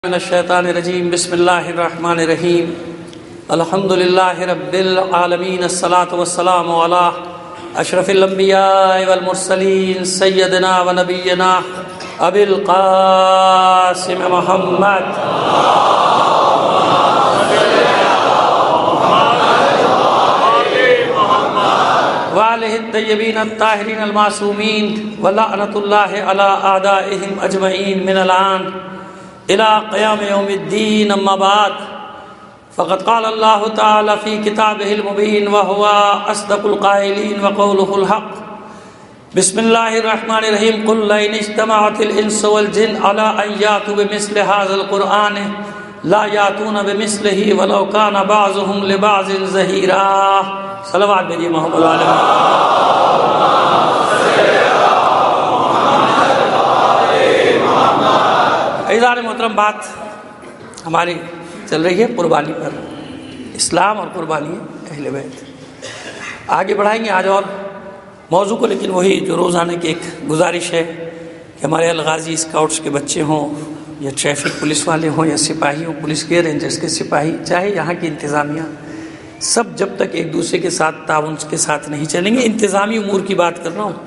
من الشیطان الرجیم بسم اللہ الرحمن الرحیم الحمد للہ رب العالمین الصلاة والسلام علی اشرف الانبیاء والمرسلین سیدنا و نبینا ابی القاسم محمد وآلہ الطیبین الطاہرین المعصومین ولعنۃ اللہ علی اعدائہم اجمعین من الآن إلى قيام يوم الدين أما بعد فقد قال الله تعالى في كتابه المبين وهو أصدق القائلين وقوله الحق بسم الله الرحمن الرحيم قل لئن اجتمعت الإنس والجن على أن يأتوا بمثل هذا القرآن لا يأتون بمثله ولو كان بعضهم لبعض ظهيرا صلوات بھیجیے محمد علیہ عزیزان محترم، بات ہماری چل رہی ہے قربانی پر، اسلام اور قربانی اہل بیت۔ آگے بڑھائیں گے آج اور موضوع کو، لیکن وہی جو روزانہ کی ایک گزارش ہے کہ ہمارے الغازی اسکاؤٹس کے بچے ہوں یا ٹریفک پولیس والے ہوں یا سپاہی ہوں، پولیس کے رینجرز کے سپاہی، چاہے یہاں کی انتظامیہ، سب جب تک ایک دوسرے کے ساتھ تعاون کے ساتھ نہیں چلیں گے، انتظامی امور کی بات کر رہا ہوں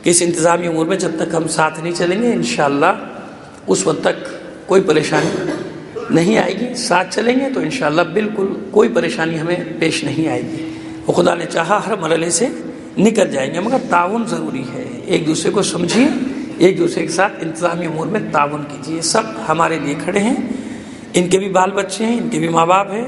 کہ اس انتظامی امور میں جب تک ہم ساتھ نہیں چلیں گے انشاءاللہ اس وقت تک کوئی پریشانی نہیں آئے گی۔ ساتھ چلیں گے تو انشاءاللہ بالکل کوئی پریشانی ہمیں پیش نہیں آئے گی، وہ خدا نے چاہا ہر مرحلے سے نکل جائیں گے، مگر تعاون ضروری ہے۔ ایک دوسرے کو سمجھیے، ایک دوسرے کے ساتھ انتظامی امور میں تعاون کیجیے۔ سب ہمارے لیے کھڑے ہیں، ان کے بھی بال بچے ہیں، ان کے بھی ماں باپ ہیں،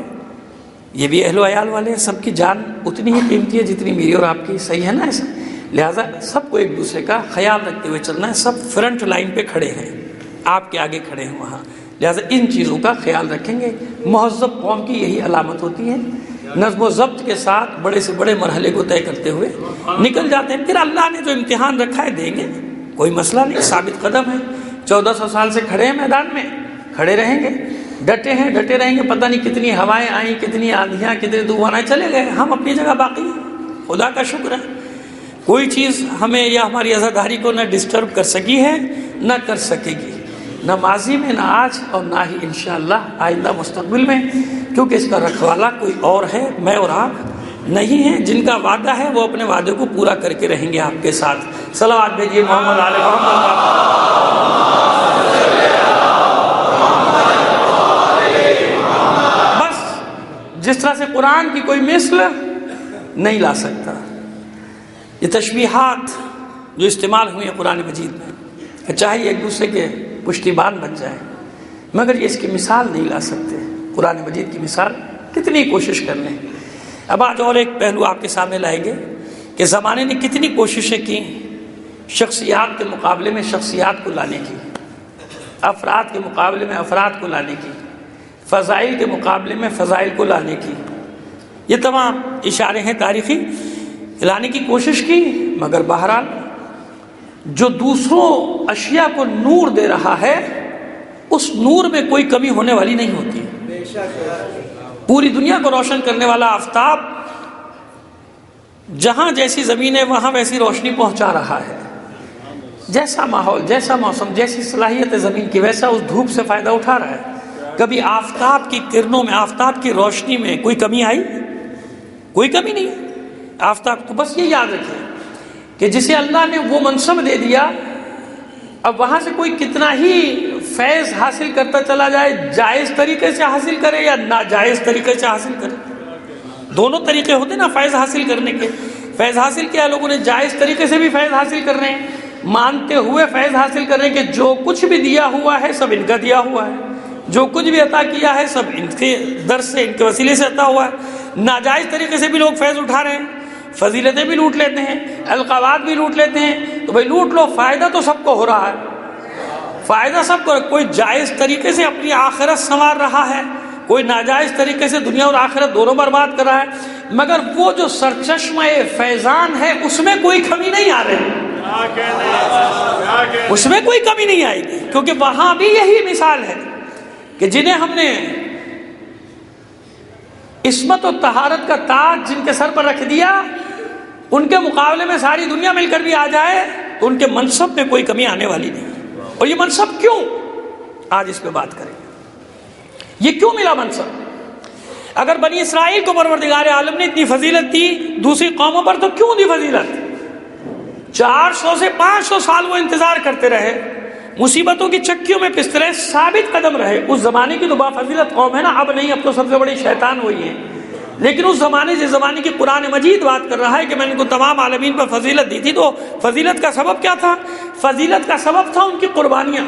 یہ بھی اہل و عیال والے ہیں، سب کی جان اتنی ہی قیمتی ہے جتنی میری اور آپ کی، صحیح ہے نا ایسا؟ لہٰذا سب کو ایک دوسرے کا خیال رکھتے ہوئے چلنا ہے۔ سب فرنٹ لائن پہ کھڑے ہیں، آپ کے آگے کھڑے ہیں وہاں، لہٰذا ان چیزوں کا خیال رکھیں گے۔ مہذب قوم کی یہی علامت ہوتی ہے، نظم و ضبط کے ساتھ بڑے سے بڑے مرحلے کو طے کرتے ہوئے نکل جاتے ہیں۔ پھر اللہ نے جو امتحان رکھا ہے دیں گے، کوئی مسئلہ نہیں، ثابت قدم ہے، 1400 سال سے کھڑے ہیں میدان میں، کھڑے رہیں گے، ڈٹے ہیں، ڈٹے رہیں گے۔ پتہ نہیں کتنی ہوائیں آئیں، کتنی آندھیاں، کتنے طوفان آئے، چلے گئے، ہم اپنی جگہ باقی ہیں، خدا کا شکر ہے۔ کوئی چیز ہمیں یا ہماری عزاداری کو نہ ڈسٹرب کر سکی ہے نہ کر سکے گی، نہ ماضی میں، نہ آج، اور نہ ہی انشاءاللہ آئندہ مستقبل میں، کیونکہ اس کا رکھوالا کوئی اور ہے، میں اور آپ نہیں ہیں۔ جن کا وعدہ ہے وہ اپنے وعدے کو پورا کر کے رہیں گے آپ کے ساتھ۔ صلوات بھیجیے محمد علیہ محمد۔ بس جس طرح سے قرآن کی کوئی مثل نہیں لا سکتا۔ یہ تشبیہات جو استعمال ہوئی ہیں قرآن مجید میں، چاہے ایک دوسرے کے پشتیبان بن جائیں، مگر یہ اس کی مثال نہیں لا سکتے۔ قرآن مجید کی مثال کتنی کوشش کر لیں۔ اب آج اور ایک پہلو آپ کے سامنے لائیں گے کہ زمانے نے کتنی کوششیں کی شخصیات کے مقابلے میں شخصیات کو لانے کی، افراد کے مقابلے میں افراد کو لانے کی، فضائل کے مقابلے میں فضائل کو لانے کی۔ یہ تمام اشارے ہیں تاریخی، لانے کی کوشش کی، مگر بہرحال جو دوسروں اشیاء کو نور دے رہا ہے اس نور میں کوئی کمی ہونے والی نہیں ہوتی۔ پوری دنیا کو روشن کرنے والا آفتاب جہاں جیسی زمین ہے وہاں ویسی روشنی پہنچا رہا ہے۔ جیسا ماحول، جیسا موسم، جیسی صلاحیت ہے زمین کی، ویسا اس دھوپ سے فائدہ اٹھا رہا ہے۔ کبھی آفتاب کی کرنوں میں، آفتاب کی روشنی میں کوئی کمی آئی؟ کوئی کمی نہیں ہے۔ آفتاب تو بس یہ یاد رکھیں کہ جسے اللہ نے وہ منصب دے دیا، اب وہاں سے کوئی کتنا ہی فیض حاصل کرتا چلا جائے، جائز طریقے سے حاصل کرے یا ناجائز طریقے سے حاصل کرے، دونوں طریقے ہوتے نا فیض حاصل کرنے کے۔ فیض حاصل کیا لوگوں نے جائز طریقے سے بھی فیض حاصل کر رہے ہیں، مانتے ہوئے فیض حاصل کر رہے ہیں کہ جو کچھ بھی دیا ہوا ہے سب ان کا دیا ہوا ہے، جو کچھ بھی عطا کیا ہے سب ان کے در سے، ان کے وسیلے سے عطا ہوا ہے۔ ناجائز طریقے سے بھی لوگ فیض اٹھا رہے ہیں، فضیلتیں بھی لوٹ لیتے ہیں، القابات بھی لوٹ لیتے ہیں، تو بھائی لوٹ لو، فائدہ تو سب کو ہو رہا ہے، فائدہ سب کو۔ کوئی جائز طریقے سے اپنی آخرت سنوار رہا ہے، کوئی ناجائز طریقے سے دنیا اور آخرت دونوں برباد کر رہا ہے، مگر وہ جو سرچشمہ فیضان ہے اس میں کوئی کمی نہیں آ رہی، اس میں کوئی کمی نہیں آئے گی، کیونکہ وہاں بھی یہی مثال ہے کہ جنہیں ہم نے عصمت و طہارت کا تاج جن کے سر پر رکھ دیا، ان کے مقابلے میں ساری دنیا مل کر بھی آ جائے تو تو ان کے منصب میں کوئی کمی آنے والی نہیں۔ اور یہ منصب کیوں؟ آج اس پہ بات کریں گے۔ یہ کیوں ملا منصب؟ اگر بنی اسرائیل کو پروردگار عالم نے اتنی فضیلت دی دوسری قوموں پر تو کیوں دی فضیلت؟ 400 سے 500 سال وہ انتظار کرتے رہے، مصیبتوں کی چکیوں میں پستے رہے، ثابت قدم رہے۔ اس زمانے کی تو بافضیلت قوم ہے نا، اب نہیں، اب تو سب سے بڑی شیطان ہوئی ہے، لیکن اس زمانے جس زمانے کی قرآن مجید بات کر رہا ہے کہ میں نے ان کو تمام عالمین پر فضیلت دی تھی، تو فضیلت کا سبب کیا تھا؟ فضیلت کا سبب تھا ان کی قربانیاں،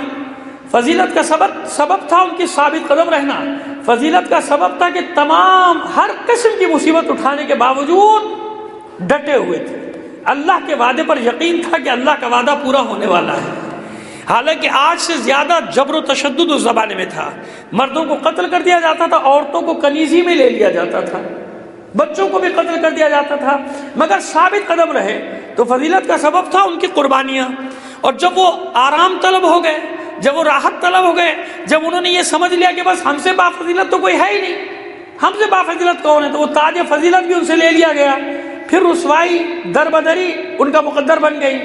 فضیلت کا سبب تھا ان کی ثابت قدم رہنا، فضیلت کا سبب تھا کہ تمام ہر قسم کی مصیبت اٹھانے کے باوجود ڈٹے ہوئے تھے، اللہ کے وعدے پر یقین تھا کہ اللہ کا وعدہ پورا ہونے والا ہے۔ حالانکہ آج سے زیادہ جبر و تشدد اس زمانے میں تھا، مردوں کو قتل کر دیا جاتا تھا، عورتوں کو کنیزی میں لے لیا جاتا تھا، بچوں کو بھی قتل کر دیا جاتا تھا، مگر ثابت قدم رہے۔ تو فضیلت کا سبب تھا ان کی قربانیاں۔ اور جب وہ آرام طلب ہو گئے، جب وہ راحت طلب ہو گئے، جب انہوں نے یہ سمجھ لیا کہ بس ہم سے بافضیلت تو کوئی ہے ہی نہیں، ہم سے بافضیلت کون ہے، تو وہ تاج فضیلت بھی ان سے لے لیا گیا، پھر رسوائی در بدری ان کا مقدر بن گئی۔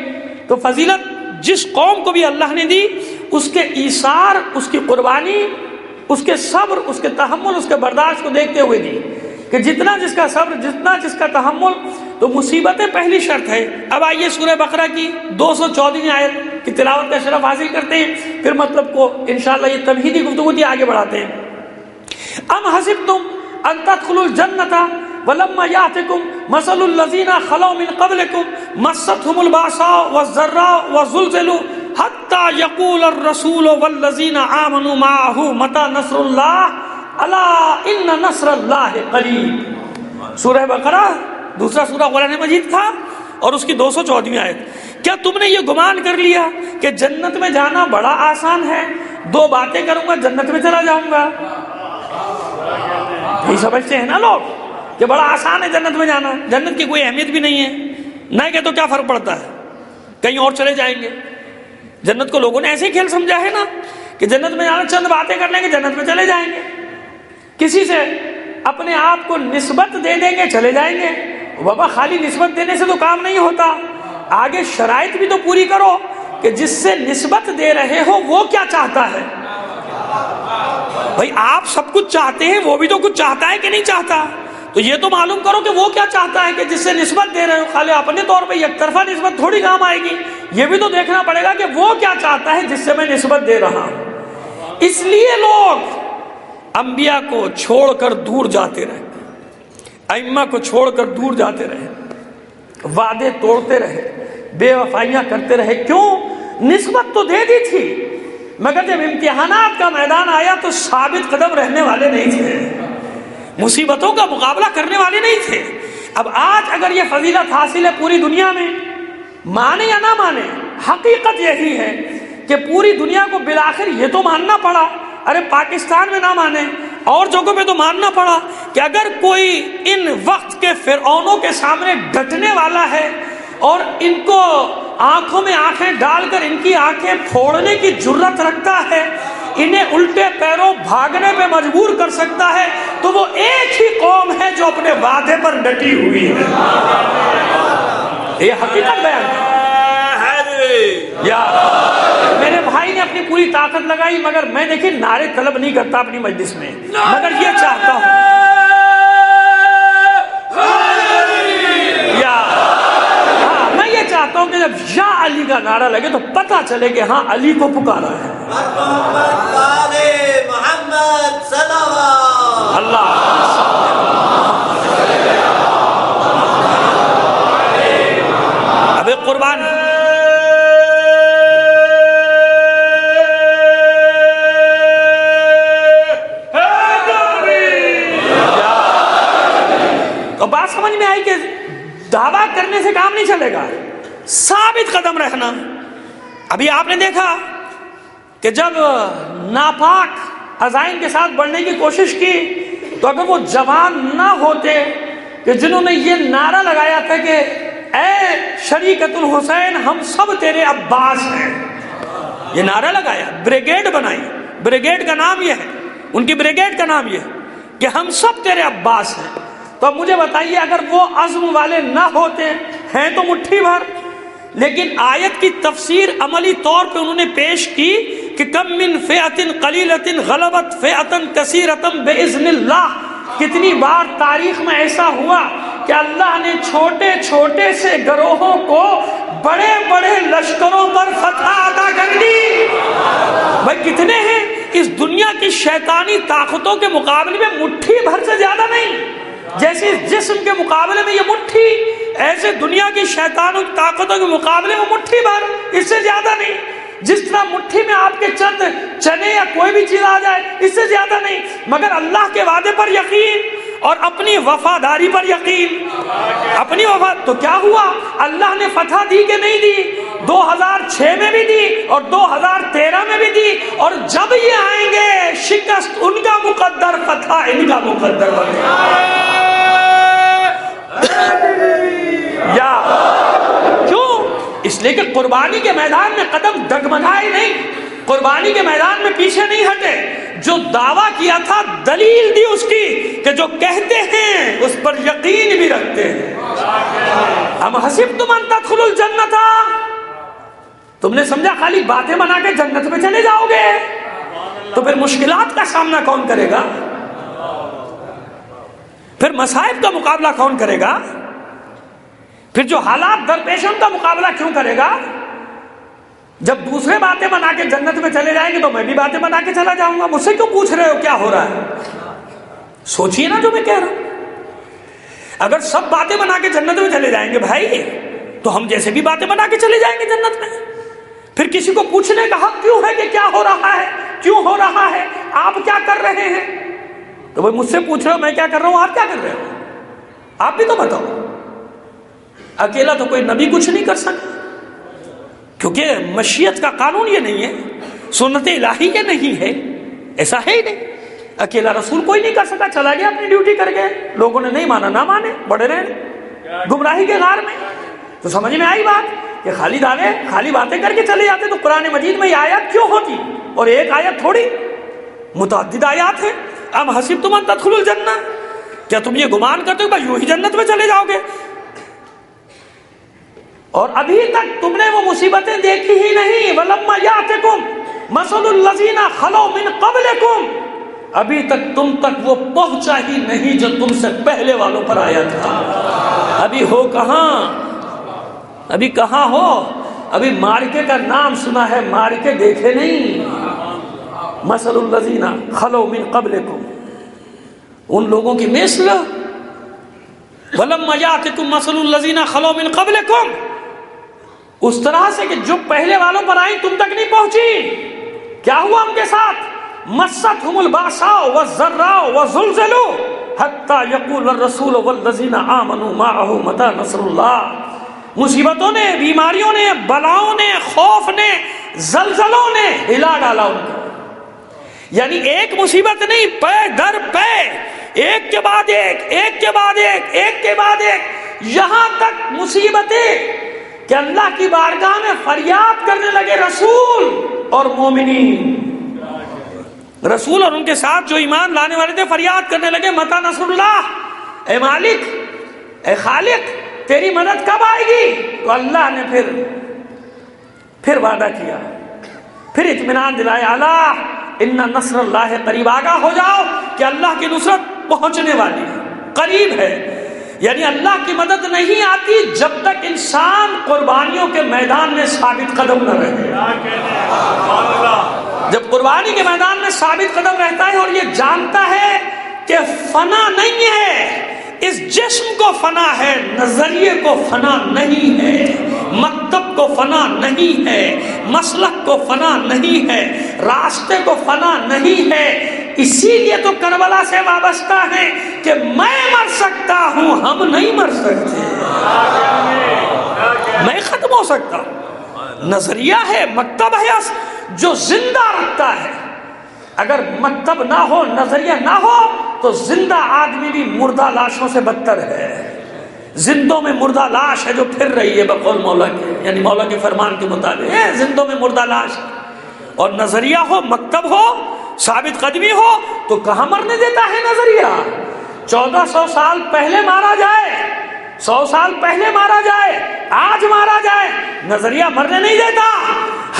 تو فضیلت جس قوم کو بھی اللہ نے دی، اس کے ایثار، اس کی قربانی، اس کے صبر، اس کے تحمل، اس کے برداشت کو دیکھتے ہوئے دی کہ جتنا جس کا صبر، جتنا جس کا تحمل، تو مصیبتیں پہلی شرط ہے۔ اب آئیے سورہ بقرہ کی 214ویں آیت کی تلاوت کا شرف حاصل کرتے ہیں، پھر مطلب کو انشاءاللہ یہ تمہیدی گفتگو تھی، آگے بڑھاتے ہیں۔ ام حسبتم ان تدخلوا الجنۃ ولما یاتکم مثل الذین خلوا من قبلکم مستهم الباساء والضراء وزلزلوا حتى يقول الرسول والذین آمنوا معه متى نصر اللہ الا ان نصر اللہ قریب۔ سورہ بقرہ دوسرا سورہ قرآن مجید تھا اور اس کی 214ویں آیت۔ کیا تم نے یہ گمان کر لیا کہ جنت میں جانا بڑا آسان ہے؟ 2 باتیں کروں گا جنت میں چلا جاؤں گا؟ یہ سمجھتے ہیں نا لوگ کہ بڑا آسان ہے جنت میں جانا، جنت کی کوئی اہمیت بھی نہیں ہے، نہیں کہ تو کیا فرق پڑتا ہے، کہیں اور چلے جائیں گے۔ جنت کو لوگوں نے ایسے ہی کھیل سمجھا ہے نا کہ جنت میں جانا چند باتیں کر لیں گے جنت میں چلے جائیں گے، کسی سے اپنے آپ کو نسبت دے دیں گے چلے جائیں گے۔ بابا خالی نسبت دینے سے تو کام نہیں ہوتا، آگے شرائط بھی تو پوری کرو کہ جس سے نسبت دے رہے ہو وہ کیا چاہتا ہے۔ بھائی آپ سب کچھ چاہتے ہیں، وہ بھی تو کچھ چاہتا ہے کہ نہیں چاہتا، تو یہ تو معلوم کرو کہ وہ کیا چاہتا ہے کہ جس سے نسبت دے رہے ہو۔ خالی اپنے طور پہ یک طرفہ نسبت تھوڑی کام آئے گی، یہ بھی تو دیکھنا پڑے گا کہ وہ کیا چاہتا ہے جس سے میں نسبت دے رہا ہوں۔ اس لیے لوگ انبیاء کو چھوڑ کر دور جاتے رہے، ائمہ کو چھوڑ کر دور جاتے رہے، وعدے توڑتے رہے، بے وفائیاں کرتے رہے۔ کیوں؟ نسبت تو دے دی تھی، مگر جب امتحانات کا میدان آیا تو ثابت قدم رہنے والے نہیں تھے، مصیبتوں کا مقابلہ کرنے والے نہیں تھے۔ اب آج اگر یہ فضیلت حاصل ہے پوری دنیا میں، مانے یا نہ مانے، حقیقت یہی ہے کہ پوری دنیا کو بالآخر یہ تو ماننا پڑا، ارے پاکستان میں نہ مانے، اور جگہوں پہ تو ماننا پڑا کہ اگر کوئی ان وقت کے فرعونوں کے سامنے ڈٹنے والا ہے اور ان کو آنکھوں میں آنکھیں ڈال کر ان کی آنکھیں پھوڑنے کی جرت رکھتا ہے، انہیں الٹے پیروں بھاگنے پہ مجبور کر سکتا ہے، تو وہ ایک ہی قوم ہے جو اپنے وعدے پر ڈٹی ہوئی ہے۔ یہ حقیقت بیان ہے۔ یا میرے بھائی نے اپنی پوری طاقت لگائی، مگر میں دیکھیں نعرے طلب نہیں کرتا اپنی مجلس میں، مگر یہ چاہتا ہوں میں یہ چاہتا ہوں کہ جب یا علی کا نعرہ لگے تو پتہ چلے کہ ہاں علی کو پکارا ہے۔ اللہ ابھی قربان تو بات سمجھ میں آئی کہ دعویٰ کرنے سے کام نہیں چلے گا، ثابت قدم رہنا۔ ابھی آپ نے دیکھا کہ جب ناپاک عزائم کے ساتھ بڑھنے کی کوشش کی تو اگر وہ جوان نہ ہوتے کہ جنہوں نے یہ نعرہ لگایا تھا کہ اے شریکت الحسین ہم سب تیرے عباس ہیں، یہ نعرہ لگایا، بریگیڈ بنائی، بریگیڈ کا نام یہ ہے، ان کی بریگیڈ کا نام یہ ہے کہ ہم سب تیرے عباس ہیں، تو اب مجھے بتائیے اگر وہ عزم والے نہ ہوتے، ہیں تو مٹھی بھر، لیکن آیت کی تفسیر عملی طور پہ انہوں نے پیش کی کہ کم من فئۃ قلیلۃ غلبت فئۃ کثیرۃ باذن اللہ، کتنی بار تاریخ میں ایسا ہوا کہ اللہ نے چھوٹے چھوٹے سے گروہوں کو بڑے بڑے لشکروں پر فتح عطا کر دی۔ بھائی کتنے ہیں اس دنیا کی شیطانی طاقتوں کے مقابلے میں؟ مٹھی بھر سے زیادہ نہیں۔ جیسے اس جسم کے مقابلے میں یہ مٹھی، ایسے دنیا کی شیطانوں کی طاقتوں کے مقابلے میں مٹھی بھر، اس سے زیادہ نہیں۔ جس طرح مٹھی میں آپ کے چند چنے یا کوئی بھی چیز آ جائے، اس سے زیادہ نہیں۔ مگر اللہ کے وعدے پر یقین اور اپنی وفاداری پر یقین۔ اپنی وفا تو کیا ہوا؟ اللہ نے فتح دی کہ نہیں دی؟ 2006 میں بھی دی اور 2013 میں بھی دی، اور جب یہ آئیں گے شکست ان کا مقدر، فتح ان کا مقدر بنے گا۔ یا کیوں؟ اس لیے کہ قربانی کے میدان میں قدم ڈگمگائے نہیں، قربانی کے میدان میں پیچھے نہیں ہٹے۔ جو دعویٰ کیا تھا دلیل دی اس کی کہ جو کہتے ہیں اس پر یقین بھی رکھتے ہیں۔ ام حسبتم ان تدخلوا الجنۃ، تم نے سمجھا خالی باتیں بنا کے جنت میں چلے جاؤ گے؟ تو پھر مشکلات کا سامنا کون کرے گا؟ پھر مصائب کا مقابلہ کون کرے گا؟ پھر جو حالات درپیش ہیں ان کا مقابلہ کیوں کرے گا؟ جب دوسرے باتیں بنا کے جنت میں چلے جائیں گے تو میں بھی باتیں بنا کے چلا جاؤں گا۔ مجھ سے کیوں پوچھ رہے ہو کیا ہو رہا ہے؟ سوچئے نا جو میں کہہ رہا ہوں۔ اگر سب باتیں بنا کے جنت میں چلے جائیں گے بھائی، تو ہم جیسے بھی باتیں بنا کے چلے جائیں گے جنت میں۔ پھر کسی کو پوچھنے کا حق کیوں ہے کہ کیا ہو رہا ہے، کیوں ہو رہا ہے، آپ کیا کر رہے ہیں؟ تو بھائی مجھ سے پوچھ رہے ہو میں کیا کر رہا ہوں، آپ کیا کر رہے ہو؟ آپ بھی تو بتاؤ۔ اکیلا تو کوئی نبی کچھ نہیں کر سکتا، کیونکہ مشیت کا قانون یہ نہیں ہے، سنت الہی یہ نہیں ہے، ایسا ہے ہی نہیں۔ اکیلا رسول کوئی نہیں کر سکتا، چلا گیا اپنی ڈیوٹی کر کے، لوگوں نے نہیں مانا نہ مانے، بڑے رہے گمراہی کے غار میں۔ تو سمجھ میں آئی بات کہ خالی باتیں کر کے چلے جاتے تو قرآن مجید میں یہ آیات کیوں ہوتی؟ اور ایک آیت تھوڑی، متعدد آیات ہیں۔ ام حسبتم ان تدخلوا الجنہ، کیا تم یہ گمان کرتے ہو کہ یوں ہی جنت میں چلے جاؤ گے؟ اور ابھی تک تم نے وہ مصیبتیں دیکھی ہی نہیں۔ وَلَمَّا يَأْتِكُمْ مَثَلُ الَّذِينَ خَلَوْا مِنْ قَبْلِكُمْ، ابھی تک تم تک وہ پہنچا ہی نہیں جو تم سے پہلے والوں پر آیا تھا۔ ابھی ہو کہاں؟ ابھی کہاں ہو؟ ابھی مارکے کا نام سنا ہے، مارکے دیکھے نہیں۔ مَثَلُ الَّذِينَ خَلَوْا مِنْ قَبْلِكُمْ، ان لوگوں کی مثل۔ وَلَمَّا يَأْتِكُمْ مَثَلُ الَّذِينَ خَلَوْا مِنْ قَبْلِكُمْ، اس طرح سے کہ جو پہلے والوں پر آئی تم تک نہیں پہنچی۔ کیا ہوا ان کے ساتھ؟ مَسَّتْهُمُ الْبَأْسَاءُ وَالضَّرَّاءُ وَزُلْزِلُوا حَتَّى يَقُولَ الرَّسُولُ وَالَّذِينَ آمَنُوا مَعَهُ مَتَىٰ نَصْرُ اللَّهِ، مصیبتوں نے، بیماریوں نے، بلاؤں نے، خوف نے، زلزلوں نے ہلا ڈالا ان کو۔ یعنی ایک مصیبت نہیں، پے در پے، ایک کے بعد ایک، ایک کے بعد ایک، ایک کے بعد ایک، یہاں تک مصیبتیں کہ اللہ کی بارگاہ میں فریاد کرنے لگے رسول اور مومنین۔ رسول اور ان کے ساتھ جو ایمان لانے والے تھے فریاد کرنے لگے متی نصر اللہ، اے مالک، اے خالق، تیری مدد کب آئے گی؟ تو اللہ نے پھر وعدہ کیا، پھر اطمینان دلایا، اللہ ان نصر اللہ قریب، آگاہ ہو جاؤ کہ اللہ کی نصرت پہنچنے والی ہے، قریب ہے۔ یعنی اللہ کی مدد نہیں آتی جب تک انسان قربانیوں کے میدان میں ثابت قدم نہ رہے۔ جب قربانی کے میدان میں ثابت قدم رہتا ہے اور یہ جانتا ہے کہ فنا نہیں ہے، اس جسم کو فنا ہے، نظریے کو فنا نہیں ہے، مکتب کو فنا نہیں ہے، مسلک کو فنا نہیں ہے، راستے کو فنا نہیں ہے۔ اسی لیے تو کربلا سے وابستہ ہے کہ میں مر سکتا ہوں، ہم نہیں مر سکتے، میں ختم ہو سکتا ہوں۔ نظریہ ہے، مکتب ہے جو زندہ رکھتا ہے۔ اگر مکتب نہ ہو، نظریہ نہ ہو تو زندہ آدمی بھی مردہ لاشوں سے بدتر ہے۔ زندوں میں مردہ لاش ہے جو پھر رہی ہے بقول مولا کے، یعنی مولا کے فرمان کے مطابق زندوں میں مردہ لاش۔ اور نظریہ ہو، مکتب ہو، ثابت قدمی ہو تو کہاں مرنے دیتا ہے نظریہ؟ 1400 سال پہلے مارا جائے، 100 سال پہلے مارا جائے، آج مارا جائے، نظریہ مرنے نہیں دیتا۔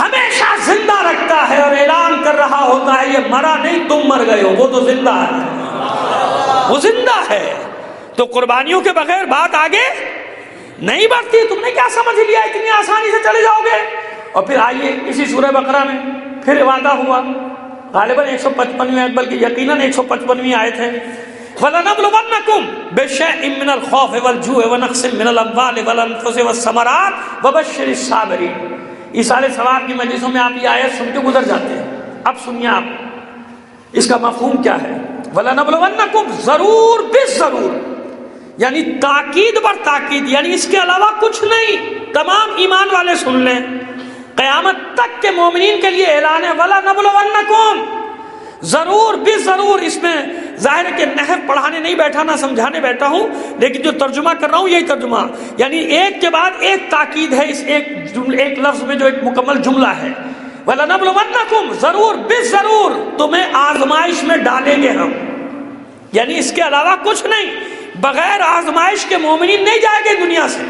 ہمیشہ زندہ رکھتا ہے اور اعلان کر رہا ہوتا ہے یہ مرا نہیں تم مر گئے ہو، وہ تو زندہ ہے، وہ زندہ ہے۔ تو قربانیوں کے بغیر بات آگے نہیں بڑھتی۔ تم نے کیا سمجھ لیا اتنی آسانی سے چلے جاؤ گے؟ اور پھر آئیے اسی سورہ بقرہ میں پھر وعدہ ہوا، غالباً 155ویں آیت، بلکہ یقیناً 155ویں آیت ہے، وَلَنَبْلُوَنَّكُمْ بِشَيْءٍ مِّنَ الْخَوْفِ وَالْجُوعِ وَنَقْصٍ مِّنَ الْأَمْوَالِ وَالْأَنفُسِ وَالثَّمَرَاتِ وَبَشِّرِ الصَّابِرِينَ۔ ایصال ثواب کی مجلسوں میں آپ یہ آیت سن کے گزر جاتے ہیں، اب سنیے آپ اس کا مفہوم کیا ہے۔ وَلَنَبْلُوَنَّكُمْ، ضرور بالضرور، یعنی تاکید بر تاکید، یعنی اس کے علاوہ کچھ نہیں۔ تمام ایمان والے سن لیں، قیامت تک کے مومنین کے لیے اعلان ہے، وَلَنَبْلُوَنَّكُمْ، ضرور بالضرور۔ اس میں ظاہر ہے کہ نحو پڑھانے نہیں بیٹھا، نہ سمجھانے بیٹھا ہوں، لیکن جو ترجمہ کر رہا ہوں یہی ترجمہ، یعنی ایک کے بعد ایک تاکید ہے اس ایک لفظ میں، جو ایک مکمل جملہ ہے۔ وَلَنَبْلُوَنَّكُمْ، ضرور بالضرور تمہیں آزمائش میں ڈالیں گے ہم، یعنی اس کے علاوہ کچھ نہیں۔ بغیر آزمائش کے مومنین نہیں جائے گے دنیا سے،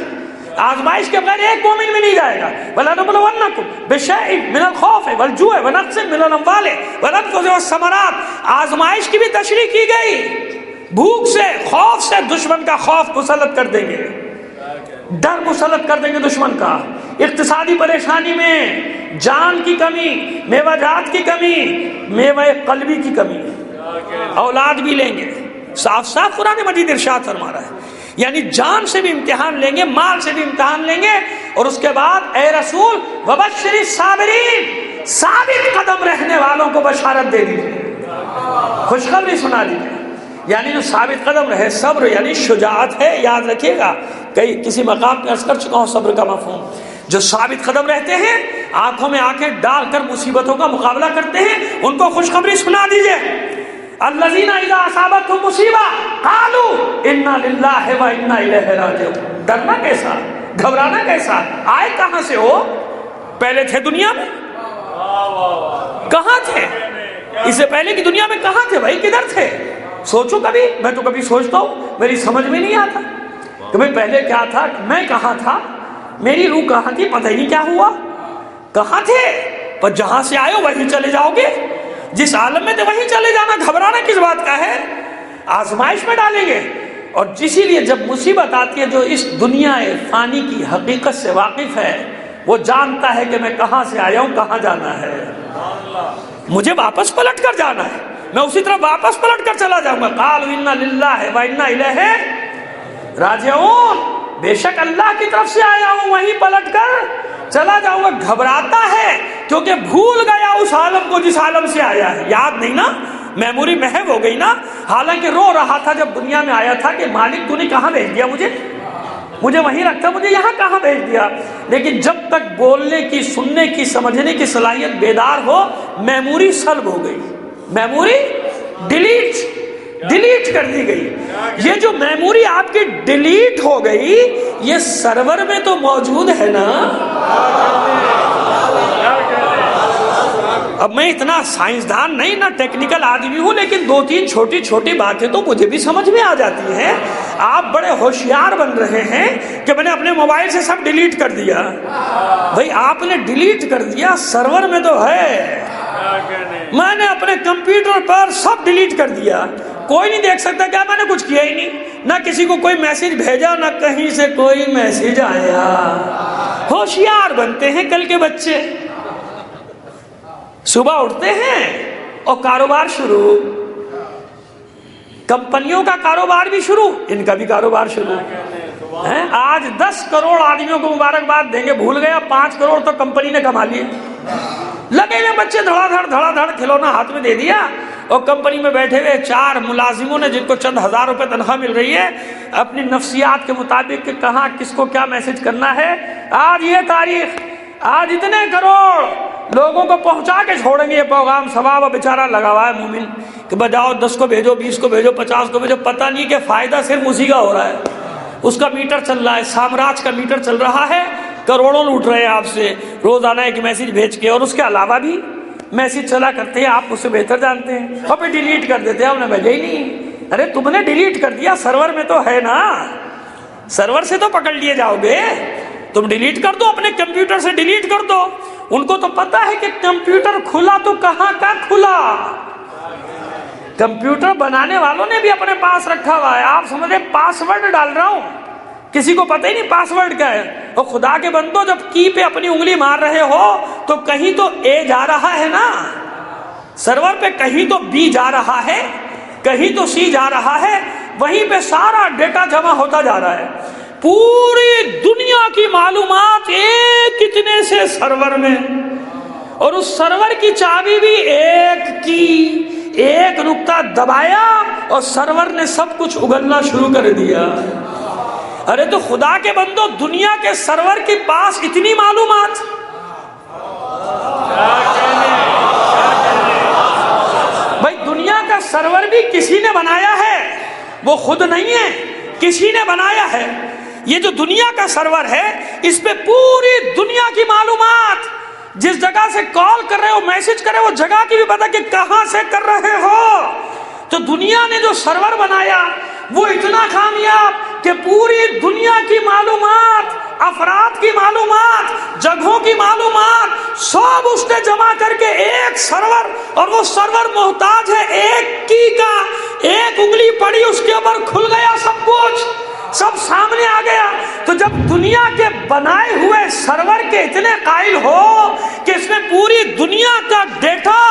آزمائش کے بغیر ایک مومن بھی نہیں جائے گا۔ وَلَنَبْلُوَنَّكُمْ بِشَيْءٍ مِّنَ الْخَوْفِ وَالْجُوعِ وَنَقْصٍ مِّنَ الْأَمْوَالِ وَالْأَنفُسِ وَالثَّمَرَاتِ۔ آزمائش کی بھی تشریح کی گئی، بھوک سے، خوف سے، دشمن کا خوف مسلط کر دیں گے، ڈر مسلط کر دیں گے دشمن کا، اقتصادی پریشانی میں جان کی کمی، میوہ جات کی کمی، میوہ قلبی کی کمی، اولاد بھی لیں گے، صاف صاف قرآن مجید ارشاد فرما رہا ہے، یعنی جان سے بھی امتحان لیں گے، مال سے بھی امتحان لیں گے، اور اس کے بعد اے رسول وبشر الصابرین، ثابت قدم رہنے والوں کو بشارت دے دیجیے، خوشخبری سنا دیجیے۔ یعنی جو ثابت قدم رہے، صبر یعنی شجاعت ہے، یاد رکھیے گا، کسی مقام پہ عرض کر چکا ہوں صبر کا مفہوم۔ جو ثابت قدم رہتے ہیں، آنکھوں میں آنکھیں ڈال کر مصیبتوں کا مقابلہ کرتے ہیں، ان کو خوشخبری سنا دیجیے۔ الذین اذا اصابتهم مصیبہ قالوا انا للہ و انا الیہ راجعون۔ ڈرنا کیسا، گھبرانا کیسا، آئے کہاں سے ہو؟ پہلے تھے دنیا میں، کہاں تھے؟ اس سے پہلے کی دنیا میں کہاں تھے بھائی، کدھر تھے؟ سوچو کبھی، میں تو کبھی سوچتا ہوں، میری سمجھ میں نہیں آتا کہ بھائی پہلے کیا تھا، میں کہاں تھا، میری روح کہاں تھی، پتہ ہی نہیں کیا ہوا، کہاں تھے؟ پر جہاں سے آئے ہو وہیں چلے جاؤ گے، جس عالم میں تھے وہیں چلے جانا، گھبرانا کس بات کا ہے؟ آزمائش میں ڈالیں گے۔ اور اسی لیے جب مصیبت آتی ہے، جو اس دنیا فانی کی حقیقت سے واقف ہے، وہ جانتا ہے کہ میں کہاں سے آیا ہوں، کہاں جانا ہے، مجھے واپس پلٹ کر جانا ہے، میں اسی طرح واپس پلٹ کر چلا جاؤں گا۔ قالوا انا للہ و انا الیہ راجعون، بے شک اللہ کی طرف سے آیا ہوں، وہیں پلٹ کر چلا جاؤں گا۔ گھبراتا ہے کیونکہ بھول گیا اس عالم کو جس عالم سے آیا ہے، یاد نہیں نا، میموری محو ہو گئی نا۔ حالانکہ رو رہا تھا جب دنیا میں آیا تھا کہ مالک تو نے کہاں بھیج دیا مجھے وہیں رکھتا، مجھے یہاں کہاں بھیج دیا۔ لیکن جب تک بولنے کی، سننے کی، سمجھنے کی صلاحیت بیدار ہو، میموری سلب ہو گئی، میموری ڈیلیٹ کر دی گئی۔ یہ جو میموری آپ کی ڈیلیٹ ہو گئی، یہ سرور میں تو موجود ہے نا۔ اب میں اتنا سائنسدان نہیں، نہ ٹیکنیکل آدمی ہوں، لیکن دو تین چھوٹی چھوٹی باتیں تو مجھے بھی سمجھ میں آ جاتی ہیں۔ آپ بڑے ہوشیار بن رہے ہیں کہ میں نے اپنے موبائل سے سب ڈیلیٹ کر دیا۔ بھائی آپ نے ڈیلیٹ کر دیا، سرور میں تو ہے، میں نے اپنے کمپیوٹر پر سب ڈیلیٹ کر دیا، کوئی نہیں دیکھ سکتا کیا میں نے کچھ کیا ہی نہیں، نہ کسی کو کوئی میسج بھیجا، نہ کہیں سے کوئی میسج آیا۔ ہوشیار بنتے ہیں کل کے بچے، صبح اٹھتے ہیں اور کاروبار شروع، کمپنیوں کا کاروبار بھی شروع، ان کا بھی کاروبار شروع ہے۔ آج 10 کروڑ آدمیوں کو مبارکباد دیں گے، بھول گیا 5 کروڑ تو کمپنی نے کما لیے۔ لگے ہوئے بچے دھڑا دھڑ کھلونا ہاتھ میں دے دیا، اور کمپنی میں بیٹھے ہوئے 4 ملازموں نے، جن کو چند ہزار روپے تنخواہ مل رہی ہے، اپنی نفسیات کے مطابق کہ کہاں کس کو کیا میسج کرنا ہے، آج یہ تاریخ، آج اتنے کروڑ لوگوں کو پہنچا کے چھوڑیں گے یہ پیغام۔ ثواب بیچارہ لگا ہوا ہے مومن کہ بجاؤ 10 کو بھیجو، 20 کو بھیجو، 50 کو بھیجو، پتہ نہیں کہ فائدہ صرف اسی کا ہو رہا ہے، اس کا میٹر چل رہا ہے، سامراج کا میٹر چل رہا ہے، کروڑوں لوٹ رہے ہیں آپ سے روزانہ ایک میسج بھیج کے، اور اس کے علاوہ بھی میسج چلا کرتے ہیں، آپ مجھ سے بہتر جانتے ہیں، اور پھر ڈیلیٹ کر دیتے ہیں، ہم نے بھیجا ہی نہیں۔ ارے تم نے ڈیلیٹ کر دیا، سرور میں تو ہے نا، سرور سے تو پکڑ لیے جاؤ گے، تم ڈیلیٹ کر دو، اپنے کمپیوٹر سے ڈیلیٹ کر دو، ان کو تو پتا ہے کہ کمپیوٹر کھلا تو کہاں کا کھلا، کمپیوٹر بنانے والوں نے بھی اپنے پاس رکھا ہوا ہے. آپ سمجھے پاسورڈ ڈال رہا ہوں، کسی کو پتہ ہی نہیں پاسورڈ کیا ہے. اور خدا کے بندو جب کی پہ اپنی انگلی مار رہے ہو تو کہیں تو اے جا رہا ہے نا سرور پہ، کہیں تو بی جا رہا ہے، کہیں تو سی جا رہا ہے، وہیں پہ سارا ڈیٹا جمع ہوتا جا رہا ہے. پوری دنیا کی معلومات ایک اتنے سے سرور میں، اور اس سرور کی چابی بھی ایک کی. ایک نقطہ دبایا اور سرور نے سب کچھ اگلنا شروع کر دیا. ارے تو خدا کے بندو، دنیا کے سرور کے پاس اتنی معلومات، بھائی دنیا کا سرور بھی کسی نے بنایا ہے، وہ خود نہیں ہے، کسی نے بنایا ہے. یہ جو دنیا کا سرور ہے اس پہ پوری دنیا کی معلومات، جس جگہ سے کال کر رہے ہو، میسج کر رہے ہو، جگہ کی بھی پتہ کہ کہاں سے کر رہے ہو. تو دنیا نے جو سرور بنایا وہ اتنا کامیاب کہ پوری دنیا کی معلومات، افراد کی معلومات، جگہوں کی معلومات سب اس نے جمع کر کے ایک سرور، اور وہ سرور محتاج ہے ایک کی کا. ایک انگلی پڑی اس کے اوپر کھل گیا سب کچھ، سب سامنے آ گیا. تو جب دنیا کے بنائے ہوئے سرور کے اتنے قائل ہو کہ اس میں پوری دنیا کا ڈیٹا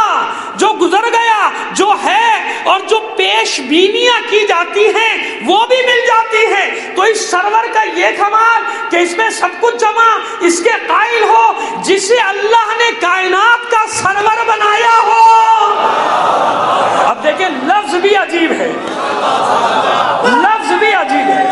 جو گزر گیا، جو ہے، اور جو پیش بینیاں کی جاتی ہیں وہ بھی مل جاتی ہیں، تو اس سرور کا یہ کمال کہ اس میں سب کچھ جمع، اس کے قائل ہو جسے اللہ نے کائنات کا سرور بنایا ہو. اب دیکھیں لفظ بھی عجیب ہے، لفظ بھی عجیب ہے.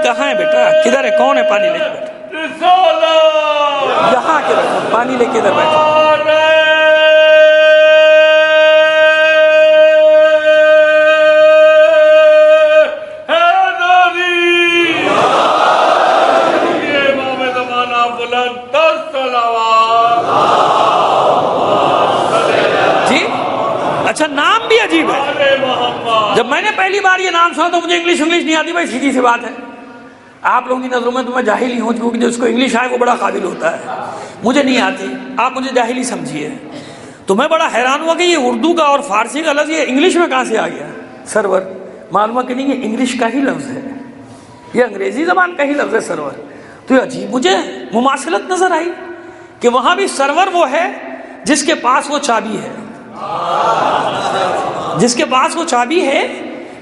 کہاں ہے بیٹا؟ کدھر ہے؟ کون ہے پانی لے کے بیٹھا؟ یہاں کے بیٹھا، پانی لے کے ادھر بیٹھا. جی اچھا، نام بھی عجیب ہے. جب میں نے پہلی بار یہ نام سنا تو مجھے انگلش نہیں آتی. بھائی سیدھی سی بات ہے، آپ لوگوں کی نظروں میں تو میں جاہل ہی ہوں، کیونکہ جس کو انگلش آئے وہ بڑا قابل ہوتا ہے. مجھے نہیں آتی، آپ مجھے جاہل ہی سمجھیے. تو میں بڑا حیران ہوا کہ یہ اردو کا اور فارسی کا لفظ یہ انگلش میں کہاں سے آ گیا. سرور معلوم ہے کہ نہیں، یہ انگلش کا ہی لفظ ہے، یہ انگریزی زبان کا ہی لفظ ہے سرور. تو یہ عجیب مجھے مماثلت نظر آئی کہ وہاں بھی سرور وہ ہے جس کے پاس وہ چابی ہے، جس کے پاس وہ چابی ہے،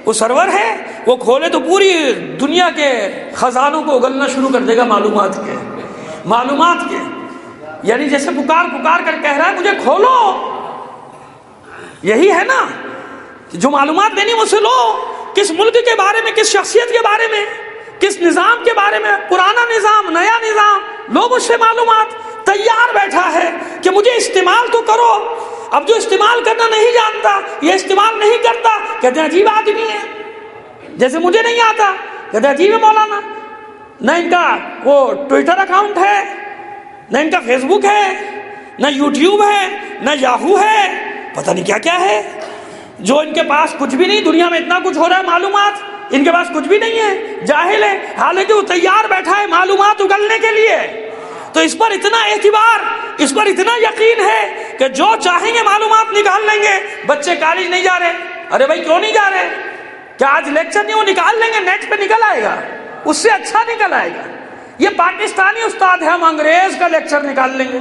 وہ سرور ہے. وہ کھولے تو پوری دنیا کے خزانوں کو اگلنا شروع کر دے گا، معلومات کے. یعنی جیسے پکار کر کہہ رہا ہے مجھے کھولو. یہی ہے نا، جو معلومات دینی مجھ سے لو. کس ملک کے بارے میں، کس شخصیت کے بارے میں، کس نظام کے بارے میں، پرانا نظام، نیا نظام، لو مجھ سے معلومات. تیار بیٹھا ہے کہ مجھے استعمال تو کرو. اب جو استعمال کرنا نہیں جانتا، یہ استعمال نہیں کرتا، کہتے ہیں عجیب آدمی ہے. جیسے مجھے نہیں آتا، کہتے ہیں عجیب ہے مولانا. نہ ان کا وہ ٹویٹر اکاؤنٹ ہے، نہ ان کا فیس بک ہے، نہ یوٹیوب ہے، نہ یاہو ہے، پتہ نہیں کیا کیا ہے. جو ان کے پاس کچھ بھی نہیں. دنیا میں اتنا کچھ ہو رہا ہے معلومات، ان کے پاس کچھ بھی نہیں ہے، جاہل ہے. حالانکہ وہ تیار بیٹھا ہے معلومات اگلنے کے لیے. تو اس پر اتنا اعتبار، اس پر اتنا یقین ہے کہ جو چاہیں گے معلومات نکال لیں گے. بچے کالج نہیں جا رہے، ارے بھائی کیوں نہیں جا رہے؟ کیا آج لیکچر نہیں، وہ نکال لیں گے، نیٹ پہ نکل آئے گا، اس سے اچھا نکل آئے گا. یہ پاکستانی استاد ہے، ہم انگریز کا لیکچر نکال لیں گے.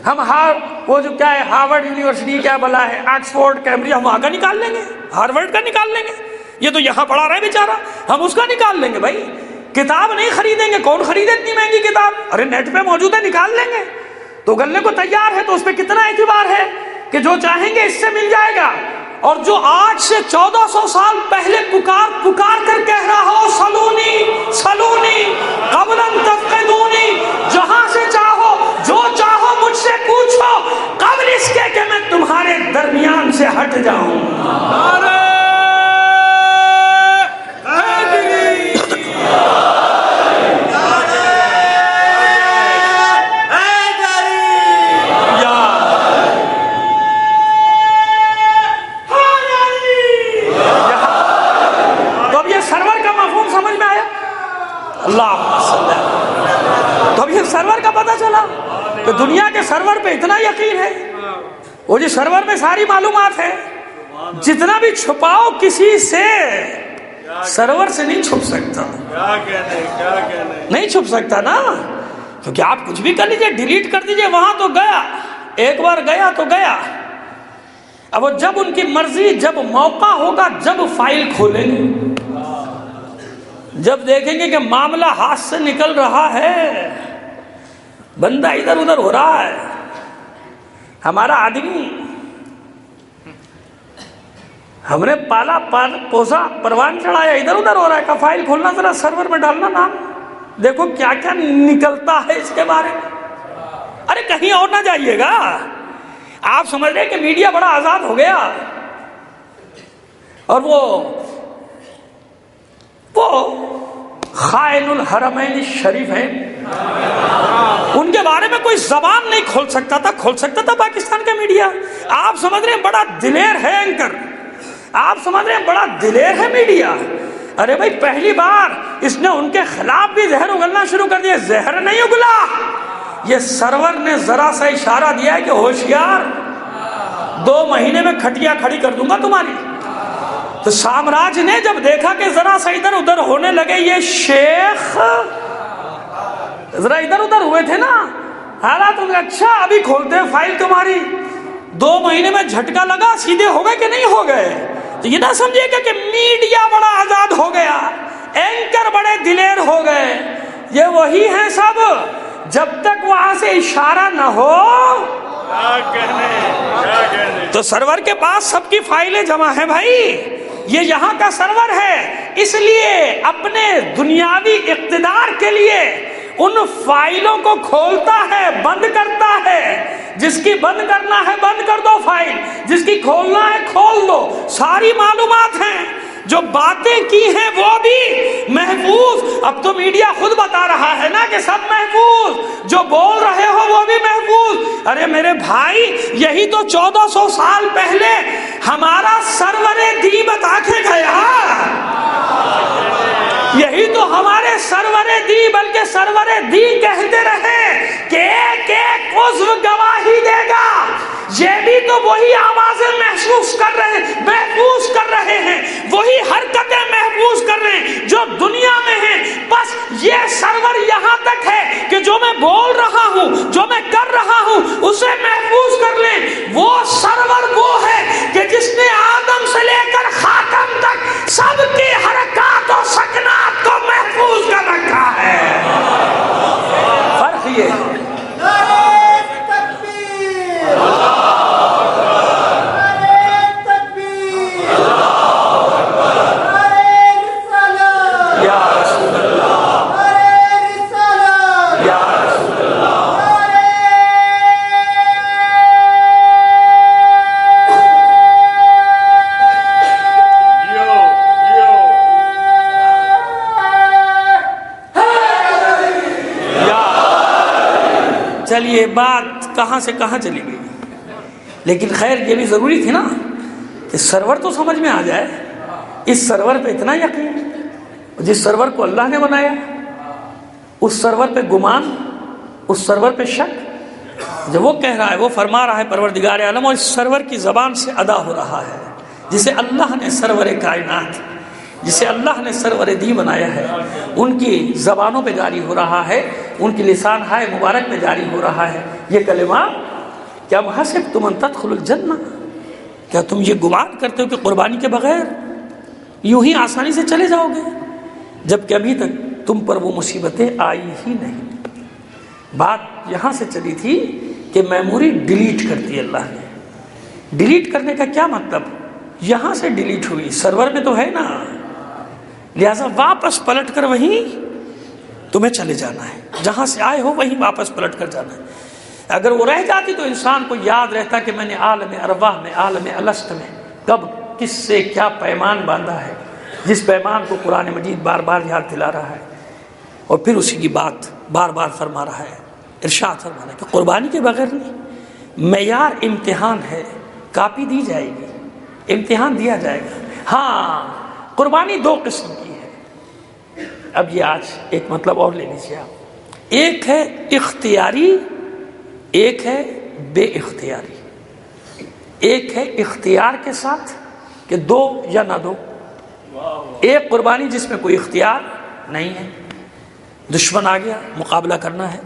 ہم وہ جو کیا ہے ہارورڈ یونیورسٹی کیا بلا ہے، آکسفورڈ، کیمبرج، ہم وہاں کا نکال لیں گے، ہارورڈ کا نکال لیں گے. یہ تو یہاں پڑھا رہا ہے بیچارہ، ہم اس کا نکال لیں گے. بھائی کتاب نہیں خریدیں گے، کون خریدے اتنی مہنگی کتاب؟ ارے نیٹ پہ موجود ہے، نکال لیں گے. تو گلنے کو تیار ہے، تو اس پہ کتنا اعتبار ہے کہ جو چاہیں گے اس سے مل جائے گا. اور جو آج سے 1400 سال پہلے پکار کر کہہ رہا ہو سلونی قبل ان تفقدونی، جہاں سے چاہو جو چاہو مجھ سے پوچھو قبل اس کے کہ میں تمہارے درمیان سے ہٹ جاؤں. سرور پہ اتنا یقین ہے، وہ جو سرور میں ساری معلومات ہے، جتنا بھی چھپاؤ کسی سے سرور سے نہیں چھپ سکتا، نہیں چھپ سکتا نا، کیونکہ آپ کچھ بھی کر لیجئے، ڈیلیٹ کر دیجئے، وہاں تو گیا، ایک بار گیا تو گیا۔ اب وہ جب ان کی مرضی، جب موقع ہوگا، جب فائل کھولیں گے، جب دیکھیں گے کہ معاملہ ہاتھ سے نکل رہا ہے، بندہ ادھر ادھر ہو رہا ہے، ہمارا آدمی ہم نے پالا پوسا پروان چڑھایا، ادھر ادھر ہو رہا ہے، کا فائل کھولنا، ذرا سرور میں ڈالنا نام، دیکھو کیا کیا نکلتا ہے اس کے بارے میں۔ ارے کہیں اور نہ جائیے گا، آپ سمجھ رہے کہ میڈیا بڑا آزاد ہو گیا، اور وہ خائن الحرمین الشریفین، ان کے بارے میں کوئی زبان نہیں کھول سکتا تھا، کھول سکتا تھا پاکستان کا میڈیا۔ آپ سمجھ رہے ہیں بڑا دلیر ہے اینکر، آپ سمجھ رہے ہیں بڑا دلیر ہے میڈیا۔ ارے بھائی پہلی بار اس نے ان کے خلاف بھی زہر اگلنا شروع کر دیا، زہر نہیں اگلا، یہ سرور نے ذرا سا اشارہ دیا ہے کہ ہوشیار، 2 مہینے میں کھٹیا کھڑی کر دوں گا تمہاری۔ تو سامراج نے جب دیکھا کہ ذرا سا ادھر ادھر ہونے لگے یہ شیخ، ذرا ادھر ادھر ہوئے تھے نا حالات، اچھا ابھی کھولتے ہیں فائل تمہاری، 2 مہینے میں جھٹکا لگا، سیدھے ہو گئے کہ نہیں ہو گئے؟ تو یہ نہ سمجھے گا کہ میڈیا بڑا آزاد ہو گیا، اینکر بڑے دلیر ہو گئے، یہ وہی ہیں سب، جب تک وہاں سے اشارہ نہ ہو تو سرور کے پاس سب کی فائلیں جمع ہیں بھائی، یہ یہاں کا سرور ہے، اس لیے اپنے دنیاوی اقتدار کے لیے ان فائلوں کو کھولتا ہے، بند کرتا ہے، جس کی بند کرنا ہے بند کر دو فائل، جس کی کھولنا ہے کھول دو، ساری معلومات ہیں، جو باتیں کی ہیں وہ بھی محفوظ، اب تو میڈیا خود بتا رہا ہے نا کہ سب محفوظ، جو بول رہے ہو وہ بھی محفوظ۔ ارے میرے بھائی یہی تو 1400 سال پہلے ہمارا سرور دی بتا کے گیا، یہی تو ہمارے سرور دی، بلکہ سرور دی کہتے رہے کہ ایک ایک عضو گواہی دے گا، یہ بھی تو وہی آوازیں محفوظ کر رہے ہیں، وہی حرکتیں محفوظ کر رہے ہیں جو دنیا میں ہیں، بس یہ سرور یہاں تک ہے کہ جو میں بول رہا ہوں، جو میں کر رہا ہوں اسے محفوظ کر لیں۔ وہ سرور وہ ہے کہ جس نے آدم سے لے کر خاتم تک سب کی حرکات اور سکنات کو محفوظ کر رکھا ہے۔ فرق یہ ہے، چلیے بات کہاں سے کہاں چلی گئی، لیکن خیر یہ بھی ضروری تھی نا کہ سرور تو سمجھ میں آ جائے۔ اس سرور پہ اتنا یقین، جس سرور کو اللہ نے بنایا، اس سرور پہ گمان، اس سرور پہ شک، جب وہ کہہ رہا ہے، وہ فرما رہا ہے پروردگار عالم، اور اس سرور کی زبان سے ادا ہو رہا ہے، جسے اللہ نے سرور کائنات، جسے اللہ نے سرور دی بنایا ہے، ان کی زبانوں پہ جاری ہو رہا ہے، ان کی لسان ہائے مبارک میں جاری ہو رہا ہے یہ کلمہ، کیا حسبتم ان تدخلوا الجنہ، کیا تم یہ گمان کرتے ہو کہ قربانی کے بغیر یوں ہی آسانی سے چلے جاؤ گے، جبکہ ابھی تک تم پر وہ مصیبتیں آئی ہی نہیں۔ بات یہاں سے چلی تھی کہ میموری ڈیلیٹ کرتی اللہ نے۔ ڈیلیٹ کرنے کا کیا مطلب؟ یہاں سے ڈیلیٹ ہوئی، سرور میں تو ہے نا، لہٰذا واپس پلٹ کر وہیں تمہیں چلے جانا ہے، جہاں سے آئے ہو وہیں واپس پلٹ کر جانا ہے۔ اگر وہ رہ جاتی تو انسان کو یاد رہتا کہ میں نے عالم ارواح میں، عالم الست میں کب کس سے کیا پیمان باندھا ہے، جس پیمان کو قرآن مجید بار بار یاد دلا رہا ہے، اور پھر اسی کی بات بار بار فرما رہا ہے، ارشاد فرما رہا ہے کہ قربانی کے بغیر نہیں، معیار امتحان ہے، کاپی دی جائے گی، امتحان دیا جائے گا۔ ہاں قربانی 2 قسم کی ہے، اب یہ آج ایک مطلب اور لے لیجیے آپ، ایک ہے اختیاری، ایک ہے بے اختیاری، ایک ہے اختیار کے ساتھ کہ دو یا نہ دو، ایک قربانی جس میں کوئی اختیار نہیں ہے، دشمن آ گیا مقابلہ کرنا ہے،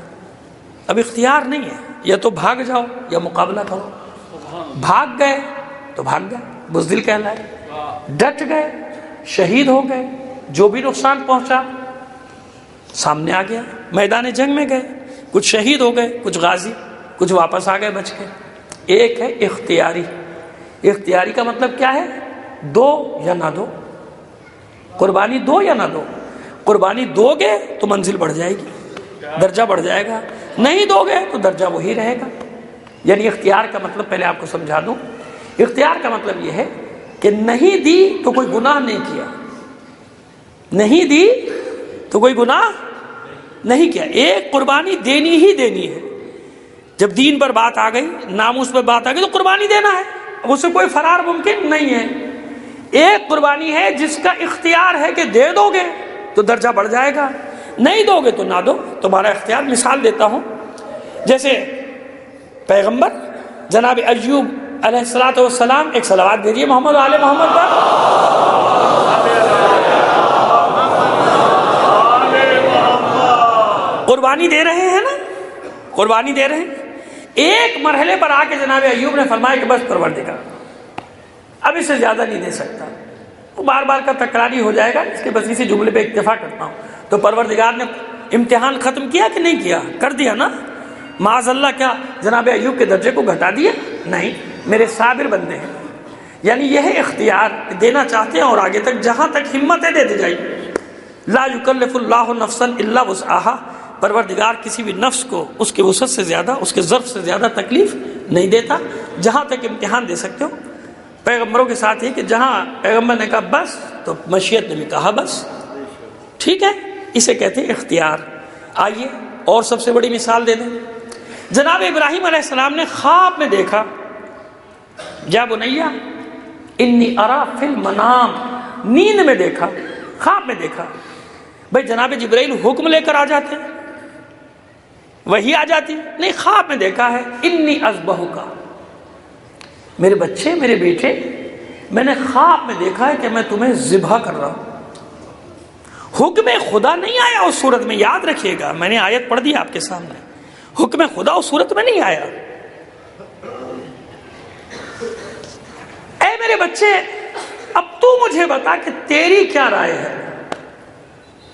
اب اختیار نہیں ہے، یا تو بھاگ جاؤ یا مقابلہ کرو، بھاگ گئے تو بھاگ گئے بزدل کہلائے، ڈٹ گئے شہید ہو گئے، جو بھی نقصان پہنچا سامنے آ گیا، میدان جنگ میں گئے، کچھ شہید ہو گئے، کچھ غازی، کچھ واپس آ گئے بچ کے۔ ایک ہے اختیاری، اختیاری کا مطلب کیا ہے؟ دو یا نہ دو، قربانی دو یا نہ دو، قربانی دو گے تو منزل بڑھ جائے گی، درجہ بڑھ جائے گا، نہیں دو گے تو درجہ وہی رہے گا۔ یعنی اختیار کا مطلب پہلے آپ کو سمجھا دوں، اختیار کا مطلب یہ ہے کہ نہیں دی تو کوئی گناہ نہیں کیا، نہیں دی تو کوئی گناہ نہیں کیا، ایک قربانی دینی ہی دینی ہے۔ جب دین پر بات آ گئی، ناموس پر بات آ گئی تو قربانی دینا ہے، اب اس سے کوئی فرار ممکن نہیں ہے۔ ایک قربانی ہے جس کا اختیار ہے کہ دے دو گے تو درجہ بڑھ جائے گا، نہیں دو گے تو نہ دو، تمہارا اختیار۔ مثال دیتا ہوں، جیسے پیغمبر جناب ایوب علیہ السلام، ایک صلوات بھیجیے محمد و آل محمد پر۔ قربانی دے رہے ہیں نا، قربانی دے رہے ہیں، ایک مرحلے پر آ کے جناب ایوب نے فرمایا کہ بس پروردگار اب اس سے زیادہ نہیں دے سکتا، وہ بار بار کا تکراری ہو جائے گا، اس کے بس اسی جملے پہ اکتفا کرتا ہوں۔ تو پروردگار نے امتحان ختم کیا کہ نہیں کیا؟ کر دیا نا، معاذ اللہ کیا جناب ایوب کے درجے کو گھٹا دیا؟ نہیں، میرے صابر بندے ہیں۔ یعنی یہ ہے اختیار، دینا چاہتے ہیں اور آگے تک جہاں تک ہمت ہے دے دی جائے۔ لا یکلف اللہ نفسا الا وسعها، پروردگار کسی بھی نفس کو اس کے وسعت سے زیادہ، اس کے ظرف سے زیادہ تکلیف نہیں دیتا، جہاں تک امتحان دے سکتے ہو۔ پیغمبروں کے ساتھ یہ کہ جہاں پیغمبر نے کہا بس تو مشیت نے بھی کہا بس، ٹھیک ہے، اسے کہتے ہیں اختیار۔ آئیے اور سب سے بڑی مثال دے دیں، جناب ابراہیم علیہ السلام نے خواب میں دیکھا، یا بنیا انی ارا فی المنام، نیند میں دیکھا، خواب میں دیکھا۔ بھائی جناب جبرائیل حکم لے کر آ جاتے، وہی آ جاتی، نہیں، خواب میں دیکھا ہے، انی اذبحک، میرے بچے، میرے بیٹے، میں نے خواب میں دیکھا ہے کہ میں تمہیں ذبح کر رہا ہوں۔ حکم خدا نہیں آیا اس صورت میں، یاد رکھیے گا، میں نے آیت پڑھ دی آپ کے سامنے، حکم خدا اس صورت میں نہیں آیا۔ اے میرے بچے، اب تو مجھے بتا کہ تیری کیا رائے ہے؟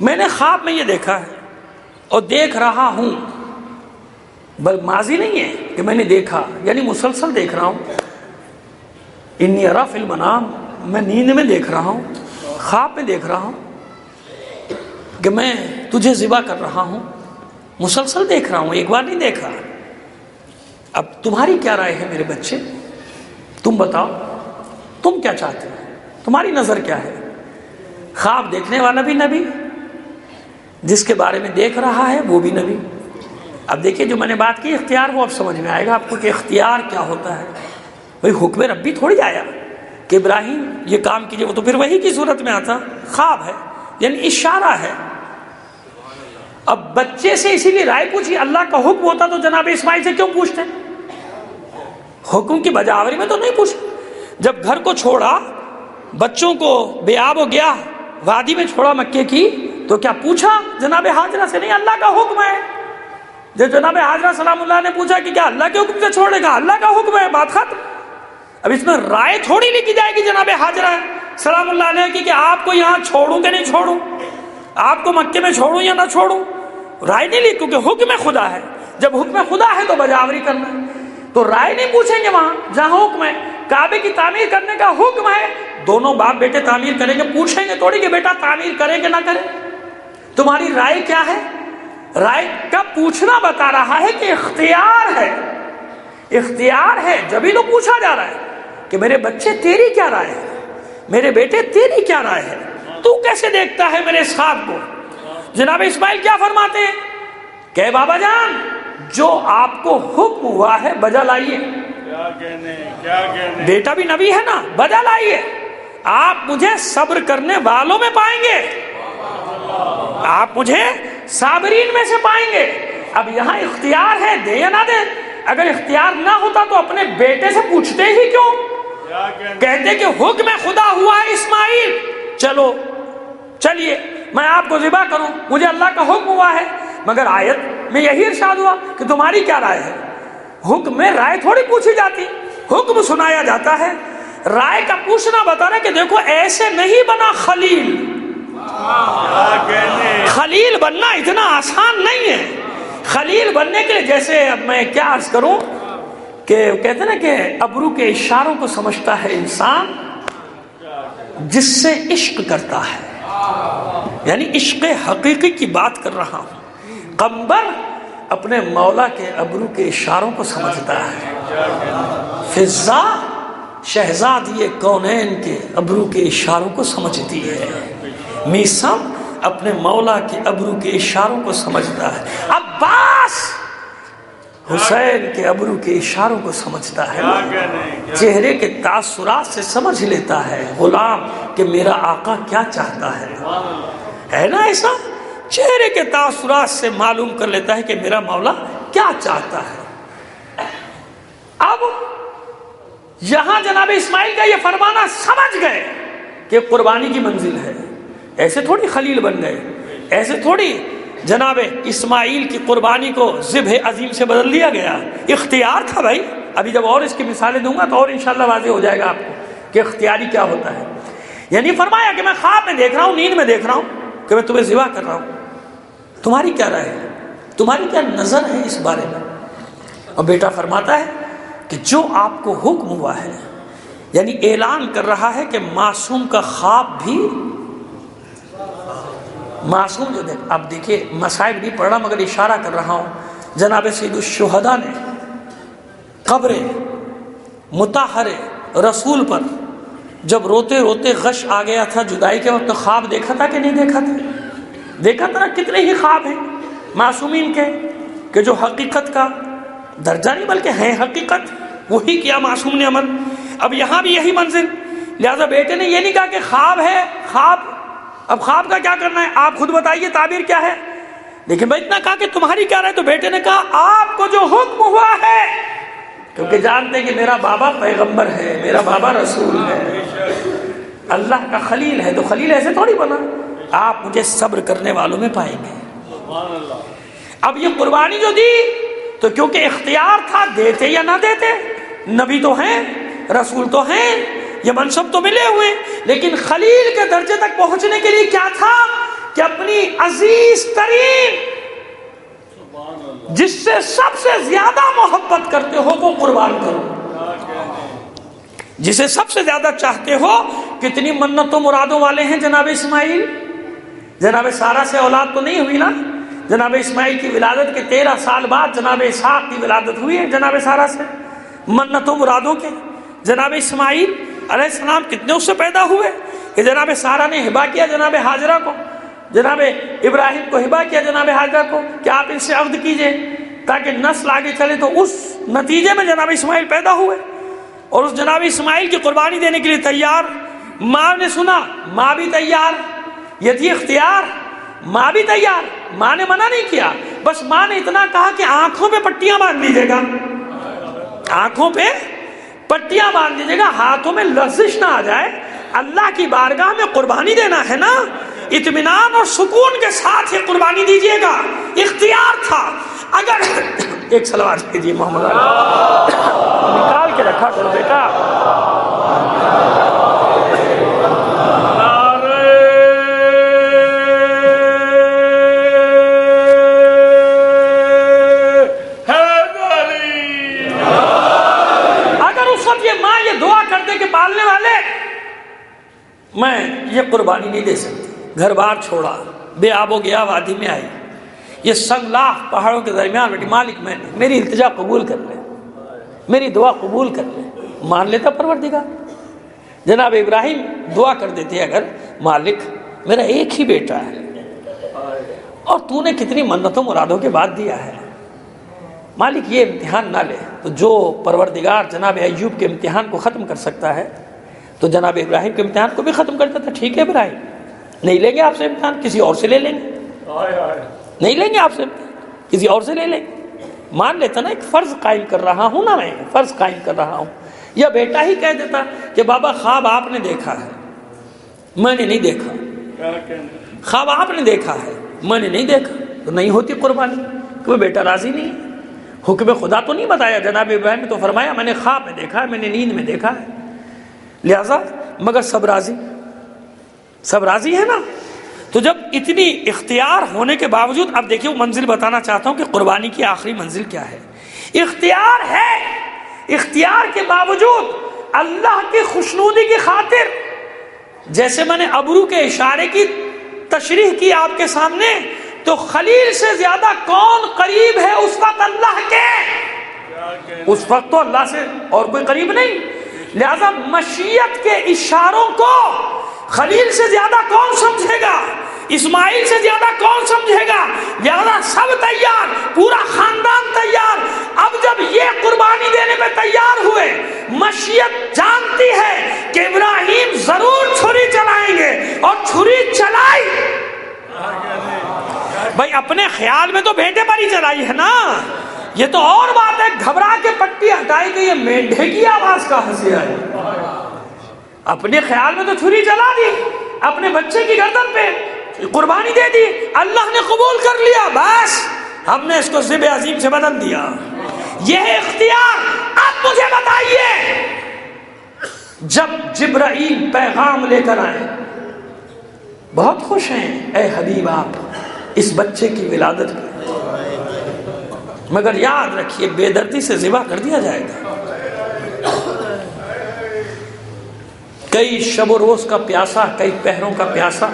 میں نے خواب میں یہ دیکھا ہے اور دیکھ رہا ہوں، بل ماضی نہیں ہے کہ میں نے دیکھا، یعنی مسلسل دیکھ رہا ہوں۔ انی ارا فی المنام، میں نیند میں دیکھ رہا ہوں، خواب میں دیکھ رہا ہوں کہ میں تجھے ذبح کر رہا ہوں، مسلسل دیکھ رہا ہوں، ایک بار نہیں دیکھا۔ اب تمہاری کیا رائے ہے میرے بچے؟ تم بتاؤ، تم کیا چاہتے ہو؟ تمہاری نظر کیا ہے؟ خواب دیکھنے والا بھی نبی، جس کے بارے میں دیکھ رہا ہے وہ بھی نبی۔ اب دیکھیے جو میں نے بات کی اختیار، وہ اب سمجھ میں آئے گا آپ کو کہ اختیار کیا ہوتا ہے۔ بھائی حکم ربی تھوڑی آیا کہ ابراہیم یہ کام کیجئے، وہ تو پھر وہی کی صورت میں آتا، خواب ہے یعنی اشارہ ہے۔ اب بچے سے اسی لیے رائے پوچھی، اللہ کا حکم ہوتا تو جناب اسماعیل سے کیوں پوچھتے؟ حکم کی بجاوری میں تو نہیں پوچھا۔ جب گھر کو چھوڑا، بچوں کو بے آب ہو گیا، وادی میں چھوڑا مکے کی، تو کیا پوچھا جناب ہاجرہ سے؟ نہیں، اللہ کا حکم ہے۔ جب جناب ہاجرہ سلام اللہ نے پوچھا کہ کیا اللہ کے حکم سے چھوڑے گا؟ اللہ کا حکم ہے، بات ختم۔ اب اس میں رائے تھوڑی لکھی جائے گی جناب ہاجرہ سلام اللہ علیہ کی کہ آپ کو یہاں چھوڑوں کہ نہیں چھوڑوں، آپ کو مکے میں چھوڑوں یا نہ چھوڑوں، رائے نہیں لکھی، کیونکہ حکم خدا ہے۔ جب حکم خدا ہے تو بجاوری کرنا ہے، تو رائے نہیں پوچھیں گے وہاں جہاں حکم ہے۔ کعبے کی تعمیر کرنے کا حکم ہے، دونوں باپ بیٹے تعمیر کریں گے، پوچھیں گے تھوڑی کہ بیٹا تعمیر کرے کہ نہ کرے، تمہاری رائے کیا ہے؟ رائے کا پوچھنا بتا رہا ہے کہ اختیار ہے، اختیار ہے، جبھی تو پوچھا جا رہا ہے کہ میرے بچے تیری کیا رائے ہے، میرے بیٹے تیری کیا رائے ہے، تو کیسے دیکھتا ہے میرے اس خواب کو؟ جناب اسماعیل کیا فرماتے ہیں کہ بابا جان، جو آپ کو حکم ہوا ہے بجا لائیے۔ بیٹا بھی نبی ہے نا، بجا لائیے، آپ مجھے صبر کرنے والوں میں پائیں گے، آپ مجھے صابرین میں سے پائیں گے۔ اب یہاں اختیار ہے، دے یا نہ دے، اگر اختیار نہ ہوتا تو اپنے بیٹے سے پوچھتے ہی کیوں؟ کہتے کہ حکم خدا ہوا ہے اسماعیل، چلو چلیے میں آپ کو ذبح کروں، مجھے اللہ کا حکم ہوا ہے۔ مگر آیت میں یہی ارشاد ہوا کہ تمہاری کیا رائے ہے؟ حکم میں رائے تھوڑی پوچھی جاتی، حکم سنایا جاتا ہے۔ رائے کا پوچھنا بتا رہا کہ دیکھو ایسے نہیں بنا خلیل، خلیل بننا اتنا آسان نہیں ہے۔ خلیل بننے کے لیے جیسے اب میں کیا عرض کروں کہ کہتے ہیں نا کہ ابرو کے اشاروں کو سمجھتا ہے انسان جس سے عشق کرتا ہے، یعنی عشق حقیقی کی بات کر رہا ہوں۔ قمبر اپنے مولا کے ابرو کے اشاروں کو سمجھتا ہے، فضا شہزادی کونین کے ابرو کے اشاروں کو سمجھتی ہے، میسم اپنے مولا کے ابرو کے اشاروں کو سمجھتا ہے، عباس حسین کے ابرو کے اشاروں کو سمجھتا ہے، چہرے کے تاثرات سے سمجھ لیتا ہے غلام کہ میرا آقا کیا چاہتا ہے نا ایسا؟ چہرے کے تاثرات سے معلوم کر لیتا ہے کہ میرا مولا کیا چاہتا ہے۔ اب یہاں جناب اسماعیل کا یہ فرمانا سمجھ گئے کہ قربانی کی منزل ہے، ایسے تھوڑی خلیل بن گئے، ایسے تھوڑی جناب اسماعیل کی قربانی کو ذبح عظیم سے بدل دیا گیا، اختیار تھا بھائی۔ ابھی جب اور اس کی مثالیں دوں گا تو اور انشاءاللہ واضح ہو جائے گا آپ کو کہ اختیاری کیا ہوتا ہے۔ یعنی فرمایا کہ میں خواب میں دیکھ رہا ہوں، نیند میں دیکھ رہا ہوں کہ میں تمہیں ذبح کر رہا ہوں، تمہاری کیا رائے ہے، تمہاری کیا نظر ہے اس بارے میں؟ اور بیٹا فرماتا ہے کہ جو آپ کو حکم ہوا ہے، یعنی اعلان کر رہا ہے کہ معصوم کا خواب بھی معصوم جو دیکھ، اب دیکھیے مصائب نہیں پڑھ رہا مگر اشارہ کر رہا ہوں، جناب سید الشہداء نے قبر مطہر رسول پر جب روتے روتے غش آ گیا تھا جدائی کے وقت، تو خواب دیکھا تھا کہ نہیں دیکھا تھا؟ دیکھا تھا نا، کتنے ہی خواب ہیں معصومین کے کہ جو حقیقت کا درجہ نہیں بلکہ ہیں حقیقت، وہی کیا معصوم نے عمل۔ اب یہاں بھی یہی منزل، لہذا بیٹے نے یہ نہیں کہا کہ خواب ہے، خواب اب خواب کا کیا کرنا ہے آپ خود بتائیے تعبیر کیا ہے، لیکن میں اتنا کہا کہ تمہاری کیا رہے؟ تو بیٹے نے کہا آپ کو جو حکم ہوا ہے، کیونکہ جانتے ہیں کہ میرا بابا پیغمبر ہے، میرا بابا رسول ہے، اللہ کا خلیل ہے، تو خلیل ایسے تھوڑی بنا، آپ مجھے صبر کرنے والوں میں پائیں گے۔ اب یہ قربانی جو دی تو کیونکہ اختیار تھا، دیتے یا نہ دیتے، نبی تو ہیں، رسول تو ہیں، یہ منصب تو ملے ہوئے، لیکن خلیل کے درجے تک پہنچنے کے لیے کیا تھا کہ اپنی عزیز ترین جس سے سب سے زیادہ محبت کرتے ہو وہ قربان کرو، جسے سب سے زیادہ چاہتے ہو۔ کتنی منتوں مرادوں والے ہیں جناب اسماعیل، جناب سارہ سے اولاد تو نہیں ہوئی نا، جناب اسماعیل کی ولادت کے 13 سال بعد جناب اسحاق کی ولادت ہوئی ہے جناب سارہ سے، منتوں مرادوں کے جناب اسماعیل علیہ السلام کتنے اس سے پیدا ہوئے کہ جناب سارہ نے ہبہ کیا جناب ہاجرہ کو، جناب ابراہیم کو ہبہ کیا جناب ہاجرہ کو کہ آپ ان سے عقد کیجئے تاکہ نسل آگے چلے، تو اس نتیجے میں جناب اسماعیل پیدا ہوئے اور اس جناب اسماعیل کی قربانی دینے کے لیے تیار۔ ماں نے سنا، ماں بھی تیار، یہ تھی اختیار، ماں بھی تیار، ماں نے منع نہیں کیا، بس ماں نے اتنا کہا کہ آنکھوں پہ پٹیاں باندھ دیجیے گا، آنکھوں پہ پٹیاں باندھ دیجیے گا، ہاتھوں میں لرزش نہ آ جائے، اللہ کی بارگاہ میں قربانی دینا ہے نا، اطمینان اور سکون کے ساتھ یہ قربانی دیجیے گا، اختیار تھا۔ اگر ایک صلوات کیجیے محمد علی، نکال کے رکھا کرو بیٹا۔ پالنے والے میں یہ قربانی نہیں دے سکتی، گھر بار چھوڑا، بے آب و گیا وادی میں آئی، یہ سنگ لاخ پہاڑوں کے درمیان بیٹی، مالک میں نے میری التجا قبول کر لے، میری دعا قبول کر لے، مان لیتا پروردگار۔ جناب ابراہیم دعا کر دیتے اگر مالک میرا ایک ہی بیٹا ہے اور تو نے کتنی منتوں مرادوں کے بعد دیا ہے، مالک یہ امتحان نہ لے، تو جو پروردگار جناب ایوب کے امتحان کو ختم کر سکتا ہے تو جناب ابراہیم کے امتحان کو بھی ختم کر دیتا۔ ٹھیک ہے ابراہیم، نہیں لیں گے آپ سے امتحان، کسی اور سے لے لیں گے، نہیں لیں گے آپ سے امتحان، کسی اور سے لے لیں گے۔ مان لیتا نا ایک فرض قائم کر رہا ہوں نا، میں فرض قائم کر رہا ہوں. یا بیٹا ہی کہہ دیتا کہ بابا خواب آپ نے دیکھا ہے میں نے نہیں دیکھا، خواب آپ نے دیکھا ہے میں نے نہیں دیکھا، تو نہیں ہوتی قربانی، کہ بیٹا راضی نہیں ہے. حکم خدا تو نہیں بتایا، جناب ابراہیم نے تو فرمایا میں نے خواب میں دیکھا ہے، میں نے نیند میں دیکھا ہے. لہذا مگر سب راضی ہے نا. تو جب اتنی اختیار ہونے کے باوجود، اب دیکھیے وہ منزل بتانا چاہتا ہوں کہ قربانی کی آخری منزل کیا ہے. اختیار ہے، اختیار کے باوجود اللہ کی خوشنودی کی خاطر، جیسے میں نے ابرو کے اشارے کی تشریح کی آپ کے سامنے، تو خلیل سے زیادہ کون قریب ہے اس وقت اللہ کے؟ اس وقت تو اللہ سے اور کوئی قریب نہیں. لہذا مشیت کے اشاروں کو خلیل سے زیادہ کون سمجھے گا، اسماعیل سے زیادہ کون سمجھے گا. لہذا سب تیار، پورا خاندان تیار. اب جب یہ قربانی دینے میں تیار ہوئے، مشیت جانتی ہے کہ ابراہیم ضرور چھری چلائیں گے، اور چھری چلائی. بھائی اپنے خیال میں تو بھینٹے پر ہی چلائی ہے نا، یہ تو اور بات ہے. گھبرا کے پٹی ہٹائی گئی، یہ مینڈھے کی آواز کہاں سے آئی؟ اپنے خیال میں تو چھری چلا دی، اپنے بچے کی گردن پہ قربانی دے دی، اللہ نے قبول کر لیا، بس ہم نے اس کو ذبح عظیم سے بدل دیا. یہ اختیار. اب مجھے بتائیے، جب جبرائیل پیغام لے کر آئے، بہت خوش ہیں اے حبیب آپ اس بچے کی ولادت پہ، مگر یاد رکھیے بے دردی سے ذبح کر دیا جائے گا. کئی شب و روز کا پیاسا، کئی پہروں کا پیاسا،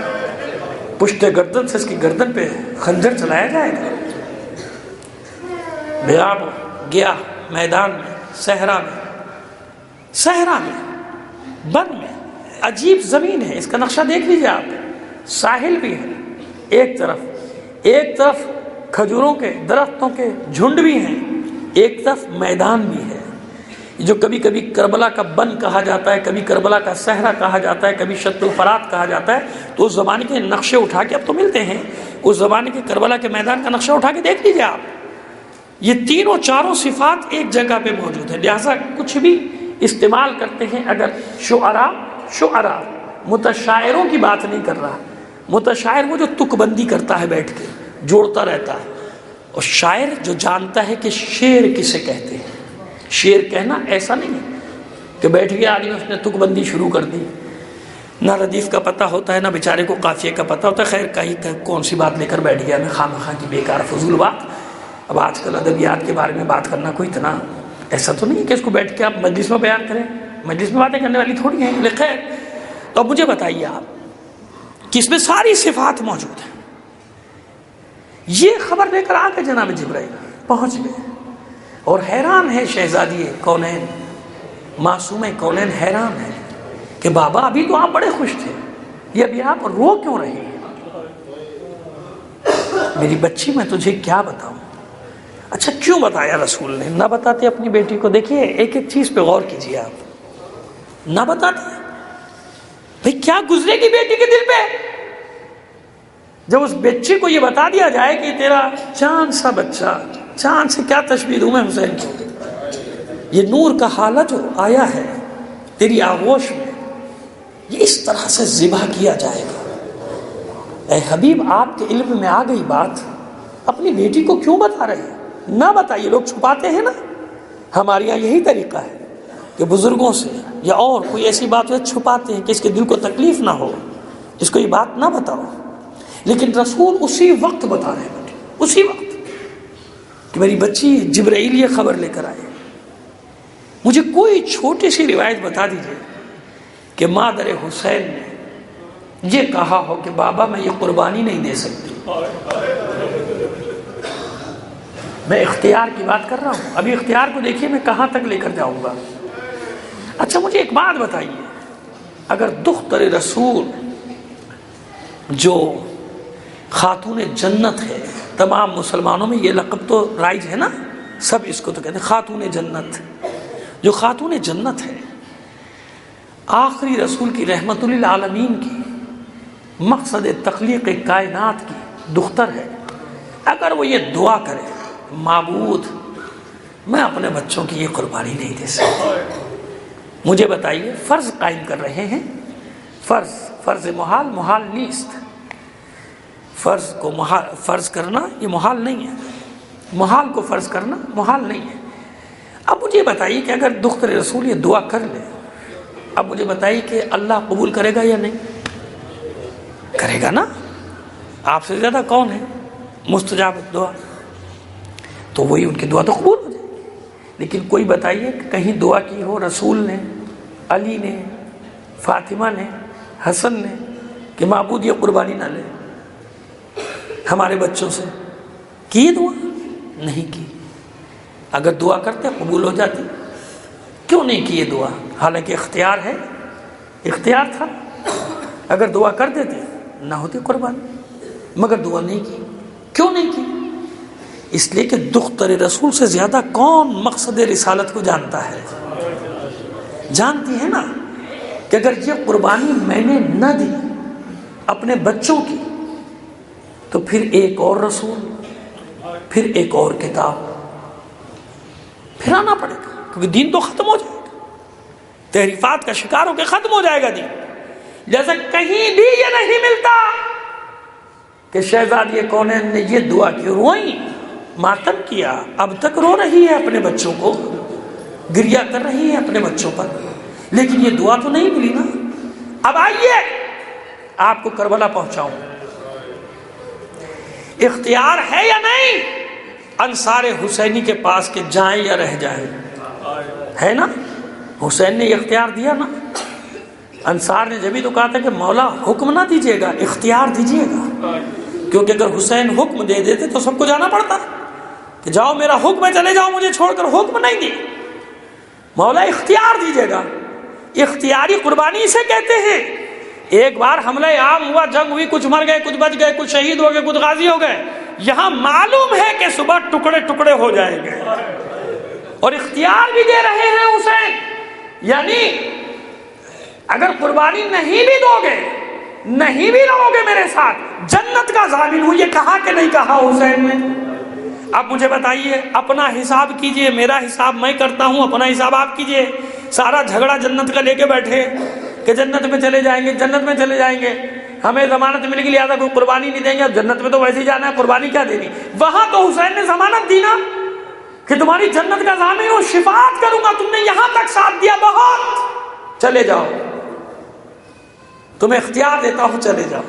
پشت گردن سے اس کی گردن پہ خنجر چلایا جائے گا. بیاب گیا میدان میں، صحرا میں، بن میں، عجیب زمین ہے. اس کا نقشہ دیکھ لیجیے آپ. ساحل بھی ہے ایک طرف کھجوروں کے درختوں کے جھنڈ بھی ہیں، ایک طرف میدان بھی ہے، جو کبھی کبھی کربلا کا بن کہا جاتا ہے، کبھی کربلا کا صحرا کہا جاتا ہے، کبھی شط الفرات کہا جاتا ہے. تو اس زمانے کے نقشے اٹھا کے اب تو ملتے ہیں، اس زمانے کے کربلا کے میدان کا نقشہ اٹھا کے دیکھ لیجیے آپ. یہ تینوں چاروں صفات ایک جگہ پہ موجود ہیں. لہٰذا کچھ بھی استعمال کرتے ہیں، اگر شعراء متشاعروں کی بات نہیں کر رہا. متشاعر وہ جو تک بندی کرتا ہے، بیٹھ کے جوڑتا رہتا ہے، اور شاعر جو جانتا ہے کہ شعر کسے کہتے ہیں. شعر کہنا ایسا نہیں ہے کہ بیٹھ گیا آدمی اس نے تک بندی شروع کر دی، نہ ردیف کا پتہ ہوتا ہے، نہ بیچارے کو قافیے کا پتہ ہوتا ہے. خیر کہیں کون سی بات لے کر بیٹھ گیا میں، خواہ کی بیکار فضول بات. اب آج کل ادبیات کے بارے میں بات کرنا کوئی اتنا ایسا تو نہیں کہ اس کو بیٹھ کے آپ مجلس میں بیان کریں، مجلس میں باتیں کرنے والی تھوڑی ہیں. لیکن خیر، تو اب مجھے بتائیے آپ کہ اس میں ساری صفات موجود ہیں. یہ خبر لے کر آ گئے جناب جبرائیل، پہنچ گئے، اور حیران ہے شہزادی کونین، معصوم کونین حیران ہے کہ بابا ابھی تو آپ بڑے خوش تھے، یہ ابھی آپ رو کیوں رہے ہیں؟ میری بچی میں تجھے کیا بتاؤں. اچھا کیوں بتایا رسول نے؟ نہ بتاتے اپنی بیٹی کو. دیکھیے ایک ایک چیز پہ غور کیجیے آپ. نہ بتاتے بھئی کیا گزرے گی بیٹی کے دل پہ جب اس بچے کو یہ بتا دیا جائے کہ تیرا چاند سا بچہ، چاند سے کیا تشبیہ دوں میں حسین کو، یہ نور کا حالہ جو آیا ہے تیری آغوش میں، یہ اس طرح سے ذبح کیا جائے گا. اے حبیب آپ کے علم میں آ گئی بات، اپنی بیٹی کو کیوں بتا رہے ہیں؟ نہ بتائیے. لوگ چھپاتے ہیں نا، ہمارے یہاں یہی طریقہ ہے کہ بزرگوں سے یا اور کوئی ایسی بات ہے چھپاتے ہیں کہ اس کے دل کو تکلیف نہ ہو، اس کو یہ بات نہ بتاؤ. لیکن رسول اسی وقت بتا رہے ہیں، اسی وقت کہ میری بچی جبرائیل یہ خبر لے کر آئے. مجھے کوئی چھوٹی سی روایت بتا دیجئے کہ مادر حسین نے یہ کہا ہو کہ بابا میں یہ قربانی نہیں دے سکتی. میں اختیار کی بات کر رہا ہوں. ابھی اختیار کو دیکھیے میں کہاں تک لے کر جاؤں گا. اچھا مجھے ایک بات بتائیے، اگر دختر رسول جو خاتون جنت ہے، تمام مسلمانوں میں یہ لقب تو رائج ہے نا، سب اس کو تو کہتے ہیں خاتون جنت، جو خاتون جنت ہے، آخری رسول کی رحمت للعالمین کی، مقصد تخلیق کائنات کی دختر ہے، اگر وہ یہ دعا کرے معبود میں اپنے بچوں کی یہ قربانی نہیں دے سکتا. مجھے بتائیے فرض قائم کر رہے ہیں، فرض محال نیست. فرض کو فرض کرنا یہ محال نہیں ہے، محال کو فرض کرنا محال نہیں ہے. اب مجھے بتائیے کہ اگر دختر رسول یہ دعا کر لے، اب مجھے بتائیے کہ اللہ قبول کرے گا یا نہیں؟ کرے گا نا. آپ سے زیادہ کون ہے مستجاب دعا؟ تو وہی ان کی دعا تو قبول ہو جائے. لیکن کوئی بتائیے کہ کہیں دعا کی ہو رسول نے، علی نے، فاطمہ نے، حسن نے کہ معبود یہ قربانی نہ لے ہمارے بچوں سے، کی دعا؟ نہیں کی. اگر دعا کرتے قبول ہو جاتی. کیوں نہیں کی یہ دعا؟ حالانکہ اختیار ہے، اختیار تھا. اگر دعا کر دیتے نہ ہوتی قربانی، مگر دعا نہیں کی. کیوں نہیں کی؟ اس لیے کہ دختر رسول سے زیادہ کون مقصد رسالت کو جانتا ہے؟ جانتی ہے نا کہ اگر یہ قربانی میں نے نہ دی اپنے بچوں کی تو پھر ایک اور رسول، پھر ایک اور کتاب پھر آنا پڑے گا، کیونکہ دین تو ختم ہو جائے گا. تحریفات کا شکار ہو کے ختم ہو جائے گا دین. جیسا کہیں بھی یہ نہیں ملتا کہ شہزادی کونین نے یہ دعا کی، روئی، ماتم کیا، اب تک رو رہی ہے اپنے بچوں کو، گریا کر رہی ہے اپنے بچوں پر، لیکن یہ دعا تو نہیں ملی نا. اب آئیے آپ کو کربلا پہنچاؤں. اختیار ہے یا نہیں انصار حسینی کے پاس کہ جائیں یا رہ جائیں؟ ہے نا. حسین نے اختیار دیا نا. انصار نے جبھی تو کہا تھا کہ مولا حکم نہ دیجیے گا، اختیار دیجیے گا. کیونکہ اگر حسین حکم دے دیتے تو سب کو جانا پڑتا کہ جاؤ میرا حکم ہے چلے جاؤ، مجھے چھوڑ کر. حکم نہیں دی، مولا اختیار دیجیے گا. اختیاری قربانی اسے کہتے ہیں. ایک بار حملہ عام ہوا، جنگ ہوئی، کچھ مر گئے، کچھ بچ گئے، کچھ شہید ہو گئے، کچھ غازی ہو گئے. یہاں معلوم ہے کہ صبح ٹکڑے ٹکڑے ہو جائیں گے، اور اختیار بھی دے رہے ہیں حسین. یعنی اگر قربانی نہیں بھی دو گے، نہیں بھی رہو گے میرے ساتھ، جنت کا ضامن ہوں. یہ کہا کہ نہیں کہا حسین نے؟ اب مجھے بتائیے، اپنا حساب کیجئے، میرا حساب میں کرتا ہوں، اپنا حساب آپ کیجئے. سارا جھگڑا جنت کا لے کے بیٹھے کہ جنت میں چلے جائیں گے، جنت میں چلے جائیں گے، ہمیں ضمانت مل گئی لہٰذا کوئی قربانی نہیں دیں گے. اب جنت میں تو ویسے ہی جانا ہے، قربانی کیا دینی؟ وہاں تو حسین نے ضمانت دی نا کہ تمہاری جنت کا ضامن ہوں، شفاعت کروں گا. تم نے یہاں تک ساتھ دیا، بہت، چلے جاؤ، تمہیں اختیار دیتا ہوں، چلے جاؤ،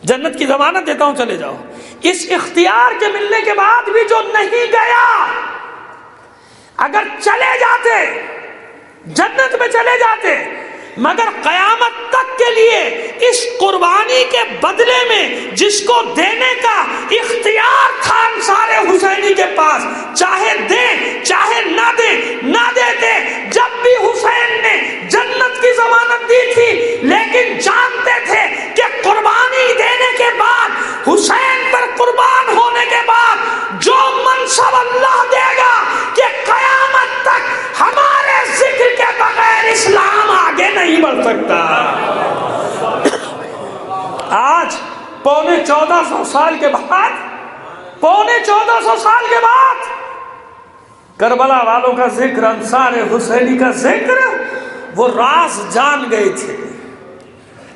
جنت کی ضمانت دیتا ہوں، چلے جاؤ. اس اختیار کے ملنے کے بعد بھی جو نہیں گیا، اگر چلے جاتے جنت میں چلے جاتے، مگر قیامت تک کے لیے اس قربانی کے بدلے میں جس کو دینے کا اختیار تھا انصار حسینی کے پاس، چاہے دیں چاہے نہ دیں، نہ دیتے. جب بھی حسین نے جنت کی ضمانت دی تھی، لیکن جانتے تھے کہ قربانی دینے کے بعد، حسین پر قربان ہونے کے بعد جو منصب اللہ دے گا کہ قیامت تک ہمارے ذکر کے بغیر اسلام آگے نہیں بڑھ سکتا. آج پونے 1400 سال کے بعد، پونے 1400 سال کے بعد کربلا والوں کا ذکر، انصار حسینی کا ذکر، وہ راز جان گئے تھے،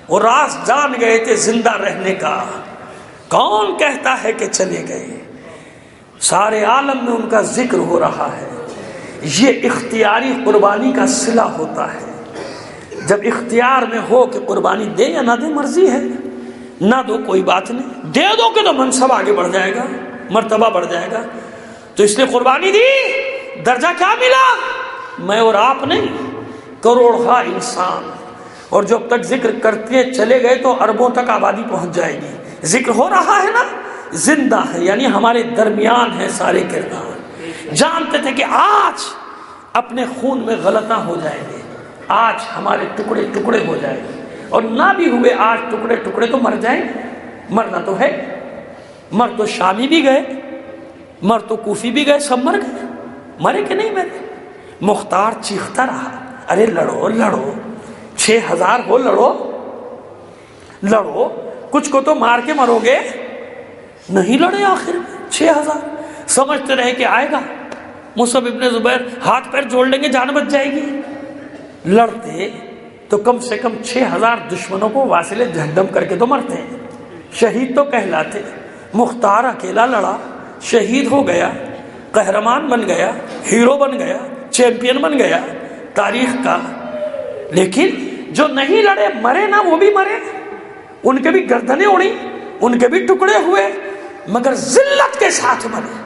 وہ راز جان گئے تھے زندہ رہنے کا. کون کہتا ہے کہ چلے گئے؟ سارے عالم میں ان کا ذکر ہو رہا ہے. یہ اختیاری قربانی کا صلہ ہوتا ہے. جب اختیار میں ہو کہ قربانی دے یا نہ دے، مرضی ہے، نہ دو کوئی بات نہیں، دے دو کہ تو منصب آگے بڑھ جائے گا، مرتبہ بڑھ جائے گا. تو اس لیے قربانی دی، درجہ کیا ملا؟ میں اور آپ نہیں، کروڑہا انسان. اور جو اب تک ذکر کرتے چلے گئے تو اربوں تک آبادی پہنچ جائے گی. ذکر ہو رہا ہے نا، زندہ ہے، یعنی ہمارے درمیان ہے سارے کردار. جانتے تھے کہ آج اپنے خون میں غلطاں ہو جائیں گے، آج ہمارے ٹکڑے ٹکڑے ہو جائیں گے، اور نہ بھی ہوئے آج ٹکڑے ٹکڑے تو مر جائیں. مرنا تو ہے، مر تو شامی بھی گئے، مر تو کوفی بھی گئے، سب مر گئے. مرے کہ نہیں مرے؟ مختار چیختا رہا، ارے لڑو لڑو، 6000 ہو، لڑو لڑو، کچھ کو تو مار کے مرو گے. نہیں لڑے، آخر میں 6000 سمجھتے رہے کہ آئے گا، مصعب ابن زبیر ہاتھ پیر جوڑ لیں گے جان بچ جائے گی. لڑتے تو کم سے کم 6000 دشمنوں کو واصل جہنم کر کے تو مرتے ہیں. شہید تو کہلاتے. مختار اکیلا لڑا، شہید ہو گیا، قہرمان بن گیا، ہیرو بن گیا، چیمپئن بن گیا تاریخ کا. لیکن جو نہیں لڑے مرے نا، وہ بھی مرے، ان کے بھی گردنیں اڑی، ان کے بھی ٹکڑے ہوئے، مگر ذلت کے ساتھ مرے.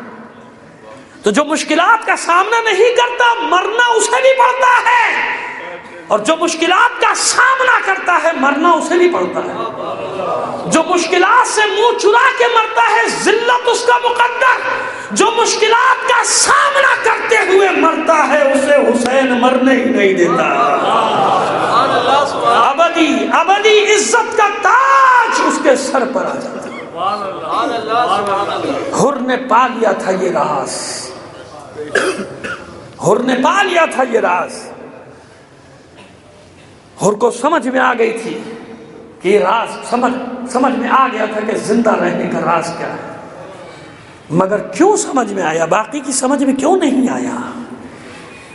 تو جو مشکلات کا سامنا نہیں کرتا مرنا اسے بھی پڑتا ہے، اور جو مشکلات کا سامنا کرتا ہے مرنا اسے بھی پڑتا ہے. جو مشکلات سے منہ چرا کے مرتا ہے ذلت اس کا مقدر، جو مشکلات کا سامنا کرتے ہوئے مرتا ہے اسے حسین مرنے ہی نہیں دیتا. ابدی ابدی عزت کا تاج اس کے سر پر آ جاتا ہے. حر نے پا لیا تھا یہ راز، حر نے پا لیا تھا یہ راز. حر کو سمجھ میں آ گئی تھی کہ یہ راز سمجھ میں آ گیا تھا کہ زندہ رہنے کا راز کیا ہے. مگر کیوں سمجھ میں آیا؟ باقی کی سمجھ میں کیوں نہیں آیا؟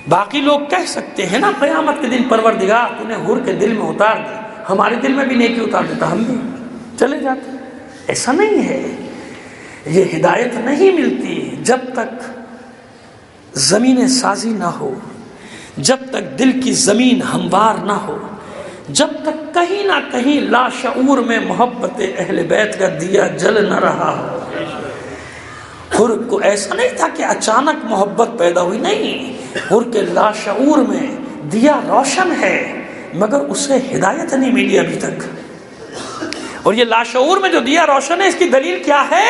باقی لوگ کہہ سکتے ہیں نا قیامت کے دن پروردگار تو نے حر کے دل میں اتار دی، ہمارے دل میں بھی نیکی اتار دیتا، ہم بھی چلے جاتے. ایسا نہیں ہے. یہ ہدایت نہیں ملتی جب تک زمین سازی نہ ہو، جب تک دل کی زمین ہموار نہ ہو، جب تک کہیں نہ کہیں لاشعور میں محبت اہل بیت کا دیا جل نہ رہا ہو. حر کو ایسا نہیں تھا کہ اچانک محبت پیدا ہوئی، نہیں، حر کے لاشعور میں دیا روشن ہے مگر اسے ہدایت نہیں ملی ابھی تک. اور یہ لاشعور میں جو دیا روشن ہے اس کی دلیل کیا ہے؟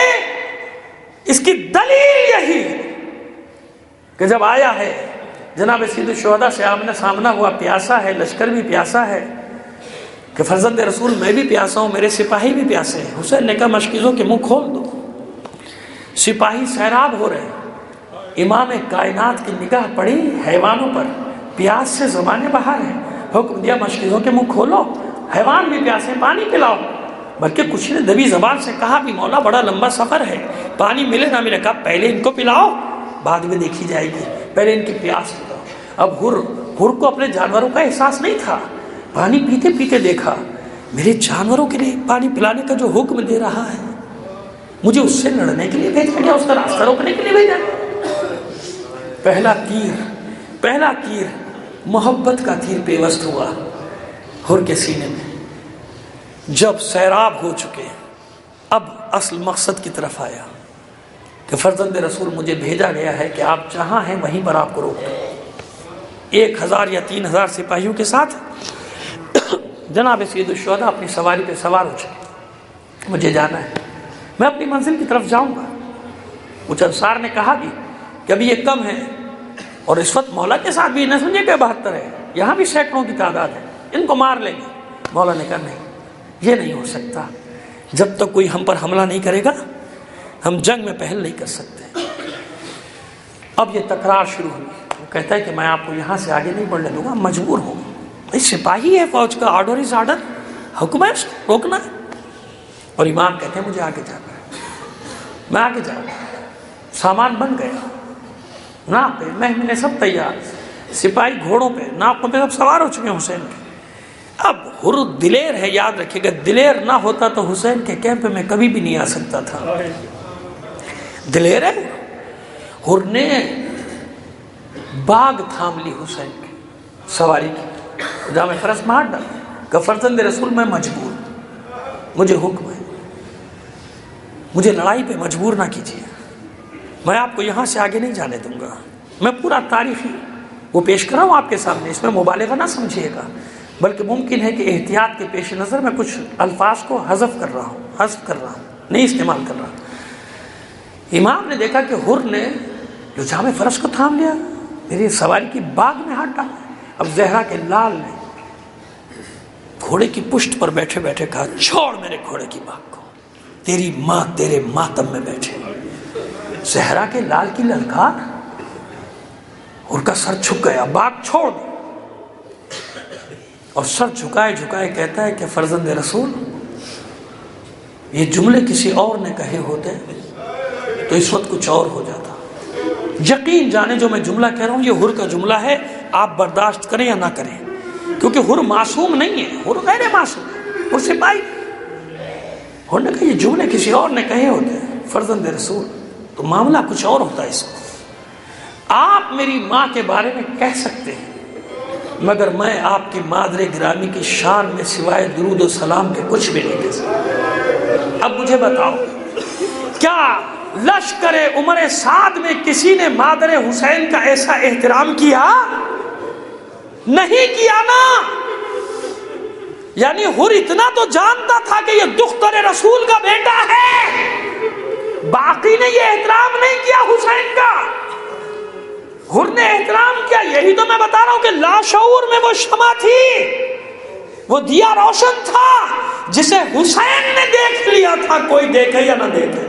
اس کی دلیل یہی کہ جب آیا ہے جناب سید الشہداء سے آمنے سامنا ہوا، پیاسا ہے، لشکر بھی پیاسا ہے، کہ فرزند رسول میں بھی پیاسا ہوں، میرے سپاہی بھی پیاسے ہیں. حسین نے کہا مشکیزوں کے منہ کھول دو. سپاہی سیراب ہو رہے، امام کائنات کی نگاہ پڑی حیوانوں پر، پیاس سے زبانیں باہر ہیں. حکم دیا مشکیزوں کے منہ کھولو، حیوان بھی پیاسے، پانی پلاؤ. بلکہ کچھ نے دبی زبان سے کہا بھی مولا بڑا لمبا سفر ہے، پانی ملے نہ ملے. کہا پہلے ان کو پلاؤ بعد میں دیکھی جائے گی، پہلے ان کی پیاس پلاؤ. اب حر کو اپنے جانوروں کا احساس نہیں تھا. پانی پیتے پیتے دیکھا میرے جانوروں کے لیے پانی پلانے کا جو حکم دے رہا ہے مجھے اس سے لڑنے کے لیے بھیجا گیا، اس کا راستہ روکنے کے لیے بھیجا. پہلا تیر محبت کا تیر پیوست ہوا حر کے سینے میں. جب سیراب ہو چکے اب اصل مقصد کی طرف آیا کہ فرزند رسول مجھے بھیجا گیا ہے کہ آپ جہاں ہیں وہیں پر آپ کو روک دو. 1000 یا 3000 سپاہیوں کے ساتھ جناب سید الشہداء اپنی سواری پہ سوار ہو چکے. مجھے جانا ہے، میں اپنی منزل کی طرف جاؤں گا. کچھ انصار نے کہا بھی کہ ابھی یہ کم ہے، اور اس وقت مولا کے ساتھ بھی نہ سمجھے کہ 72 ہے، یہاں بھی سینکڑوں کی تعداد ہے، ان کو مار لیں گے. مولا نے کہا نہیں، یہ نہیں ہو سکتا. جب تک کوئی ہم پر حملہ نہیں کرے گا ہم جنگ میں پہل نہیں کر سکتے. اب یہ تکرار شروع ہوئی. وہ کہتا ہے کہ میں آپ کو یہاں سے آگے نہیں بڑھنے دوں گا، مجبور ہوں. سپاہی ہے، فوج کا آرڈر از آرڈر، حکم ہے روکنا ہے. اور امام کہتے ہیں مجھے آگے جانا ہے. میں آگے جاؤں گا. سامان بن گیا، ناک پہ محملیں سب تیار، سپاہی گھوڑوں پہ ناکوں پہ سب سوار ہو چکے ہیں حسین کے. اب حر دلیر ہے، یاد رکھیے گا، دلیر نہ ہوتا تو حسین کے کیمپ میں کبھی بھی نہیں آ سکتا تھا. دلیر ہے. حر نے باغ تھام لی حسین کی سواری کی، جامع فرس مار ڈالا کہ فرزند رسول میں مجبور، مجھے حکم ہے، مجھے لڑائی پہ مجبور نہ کیجیے، میں آپ کو یہاں سے آگے نہیں جانے دوں گا. میں پورا تاریخی وہ پیش کر رہا ہوں آپ کے سامنے، اس میں مبالغہ نہ سمجھیے گا، بلکہ ممکن ہے کہ احتیاط کے پیش نظر میں کچھ الفاظ کو حذف کر رہا ہوں، نہیں استعمال کر رہا. امام نے دیکھا کہ حر نے جو جامع فرس کو تھام لیا، میری سواری کی باغ میں ہاتھ ڈالا. اب زہرا کے لال نے گھوڑے کی پشت پر بیٹھے بیٹھے کہا چھوڑ میرے گھوڑے کی باغ کو، تیری ماں تیرے ماتم میں بیٹھے. زہرا کے لال کی للکار، حر کا سر جھک گیا، باغ چھوڑ دو. اور سر جھکائے جھکائے کہتا ہے کہ فرزند رسول یہ جملے کسی اور نے کہے ہوتے تو اس وقت کچھ اور ہو جاتا، یقین جانے جو میں جملہ کہہ رہا ہوں یہ حر کا جملہ ہے، آپ برداشت کریں یا نہ کریں، کیونکہ حر معصوم نہیں ہے، حر غیر معصوم ہے، حر سپاہی۔ حر نے کہا یہ جملے کسی اور نے کہے ہوتے ہیں، فرزند رسول، تو معاملہ کچھ اور ہوتا ہے اس کو۔ آپ میری ماں کے بارے میں کہہ سکتے ہیں، مگر میں آپ کی مادر گرامی کی شان میں سوائے درود و سلام کے کچھ بھی نہیں کہہ سکتا۔ اب مجھے بتاؤ، کیا لشکر عمر سعد میں کسی نے مادر حسین کا ایسا احترام کیا؟ نہیں کیا نا۔ یعنی حر اتنا تو جانتا تھا کہ یہ دختر رسول کا بیٹا ہے، باقی نے یہ احترام نہیں کیا حسین کا، حر نے احترام کیا۔ یہی تو میں بتا رہا ہوں کہ لاشعور میں وہ شمع تھی، وہ دیا روشن تھا جسے حسین نے دیکھ لیا تھا، کوئی دیکھے یا نہ دیکھے۔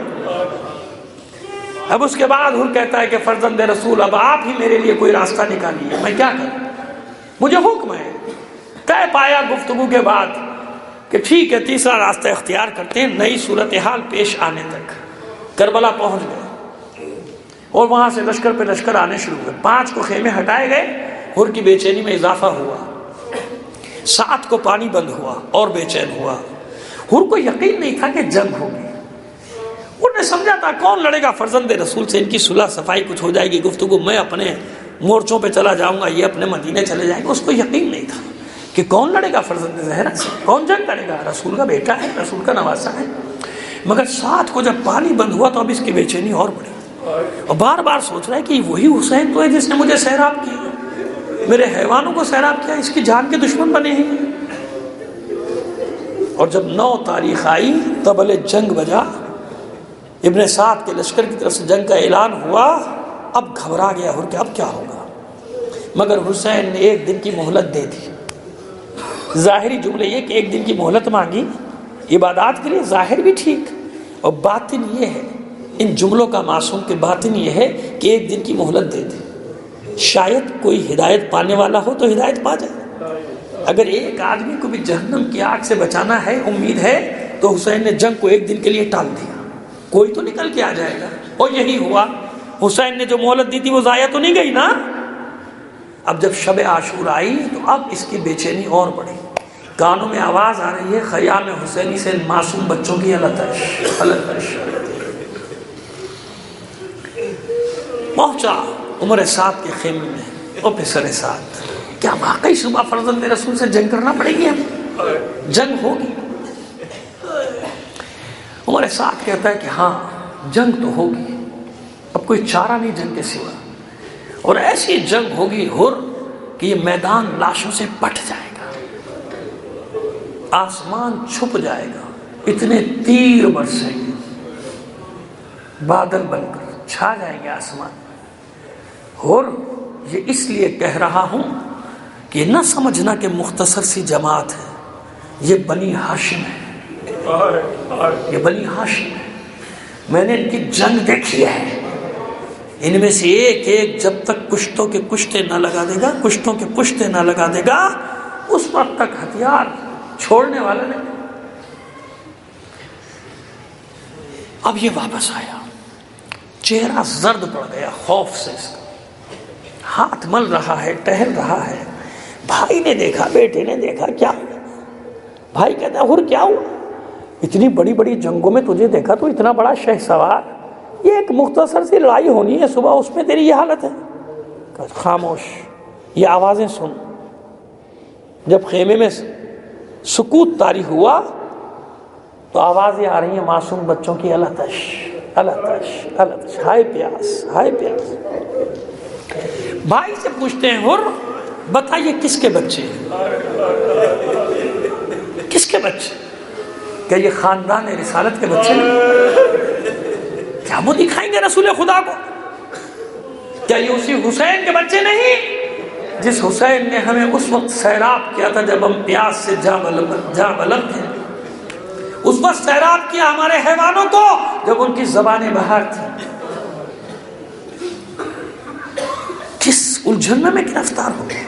اب اس کے بعد حر کہتا ہے کہ فرزند رسول اب آپ ہی میرے لیے کوئی راستہ نکالیے، میں کیا کروں، مجھے حکم ہے۔ طے پایا گفتگو کے بعد کہ ٹھیک ہے تیسرا راستہ اختیار کرتے ہیں، نئی صورتحال پیش آنے تک کربلا پہنچ گئے اور وہاں سے لشکر پہ لشکر آنے شروع ہوئے۔ 5 کو خیمے ہٹائے گئے، حر کی بے چینی میں اضافہ ہوا، 7 کو پانی بند ہوا اور بے چین ہوا۔ حر کو یقین نہیں تھا کہ جنگ ہوگی، انہوں نے سمجھا تھا کون لڑے گا فرزند رسول سے، ان کی صلح صفائی کچھ ہو جائے گی گفتگو، میں اپنے مورچوں پہ چلا جاؤں گا، یہ اپنے مدینے چلے جائیں گے۔ اس کو یقین نہیں تھا کہ کون لڑے گا فرزند زہرا سے، کون جنگ کرے گا، رسول کا بیٹا ہے، رسول کا نواسہ ہے۔ مگر 7 کو جب پانی بند ہوا تو اب اس کی بے چینی اور بڑھی، اور بار بار سوچ رہا ہے کہ وہی حسین تو ہے جس نے مجھے سیراب کیا، میرے حیوانوں کو سیراب کیا، اس کی جان کے دشمن بنے ہیں۔ اور جب 9 تاریخ آئی طبل جنگ بجا، ابن سعد کے لشکر کی طرف سے جنگ کا اعلان ہوا، اب گھبرا گیا حر کہ اب کیا ہوگا۔ مگر حسین نے 1 دن کی مہلت دے دی۔ ظاہری جملے یہ کہ 1 دن کی مہلت مانگی عبادات کے لیے، ظاہر بھی ٹھیک، اور باطن یہ ہے، ان جملوں کا معصوم کے باطن یہ ہے کہ 1 دن کی مہلت دے دی، شاید کوئی ہدایت پانے والا ہو تو ہدایت پا جائے۔ اگر ایک آدمی کو بھی جہنم کی آگ سے بچانا ہے، امید ہے، تو حسین نے جنگ کو 1 دن کے لیے ٹال دیا، کوئی تو نکل کے آ جائے گا۔ اور یہی ہوا، حسین نے جو مہلت دی تھی وہ ضائع تو نہیں گئی نا۔ اب جب شب عاشورا آئی تو اب اس کی بے چینی اور بڑھی، کانوں میں آواز آ رہی ہے خیام حسینی سے معصوم بچوں کی التش التش۔ پہنچا عمر سعد کے خیمے میں، او پسر سعد، کیا واقعی صبح فرزند رسول سے جنگ کرنا پڑے گی، ہمیں جنگ ہوگی؟ عمر سعد کہتا ہے کہ ہاں جنگ تو ہوگی، اب کوئی چارہ نہیں جنگ کے سوا، اور ایسی جنگ ہوگی حر کہ یہ میدان لاشوں سے پٹ جائے گا، آسمان چھپ جائے گا، اتنے تیر برسیں گے، بادل بن کر چھا جائیں گے آسمان۔ حر یہ اس لیے کہہ رہا ہوں کہ نہ سمجھنا کہ مختصر سی جماعت ہے، یہ بنی ہاشم ہے، یہ بنی ہاشم ہے، میں نے ان کی جنگ دیکھی ہے، ان میں سے ایک ایک جب تک کشتوں کے کشتے نہ لگا دے گا، کشتوں کے پشتے نہ لگا دے گا، اس وقت تک ہتھیار چھوڑنے والا نہیں۔ اب یہ واپس آیا، چہرہ زرد پڑ گیا خوف سے، اس کا ہاتھ مل رہا ہے، ٹہل رہا ہے۔ بھائی نے دیکھا، بیٹے نے دیکھا، کیا ہوا؟ بھائی کہتا ہے حر کیا ہوا؟ اتنی بڑی بڑی جنگوں میں تجھے دیکھا تو اتنا بڑا شہ سوار، یہ ایک مختصر سی لڑائی ہونی ہے صبح، اس میں تیری یہ حالت ہے؟ خاموش، یہ آوازیں سن۔ جب خیمے میں سکوت طاری ہوا تو آوازیں آ رہی ہیں معصوم بچوں کی، التش التش التش، ہائے پیاس ہائے پیاس۔ بھائی سے پوچھتے ہیں حر بتائیے کس کے بچے ہیں؟ کس کے بچے؟ کیا یہ خاندان رسالت کے بچے ہیں؟ کیا وہ دکھائیں گے رسول خدا کو؟ کیا یہ اسی حسین کے بچے نہیں جس حسین نے ہمیں اس وقت سیراب کیا تھا جب ہم پیاس سے جاں بلند تھے؟ اس وقت سیراب کیا ہمارے حیوانوں کو جب ان کی زبانیں باہر تھیں۔ کس الجھن میں گرفتار ہو گیا،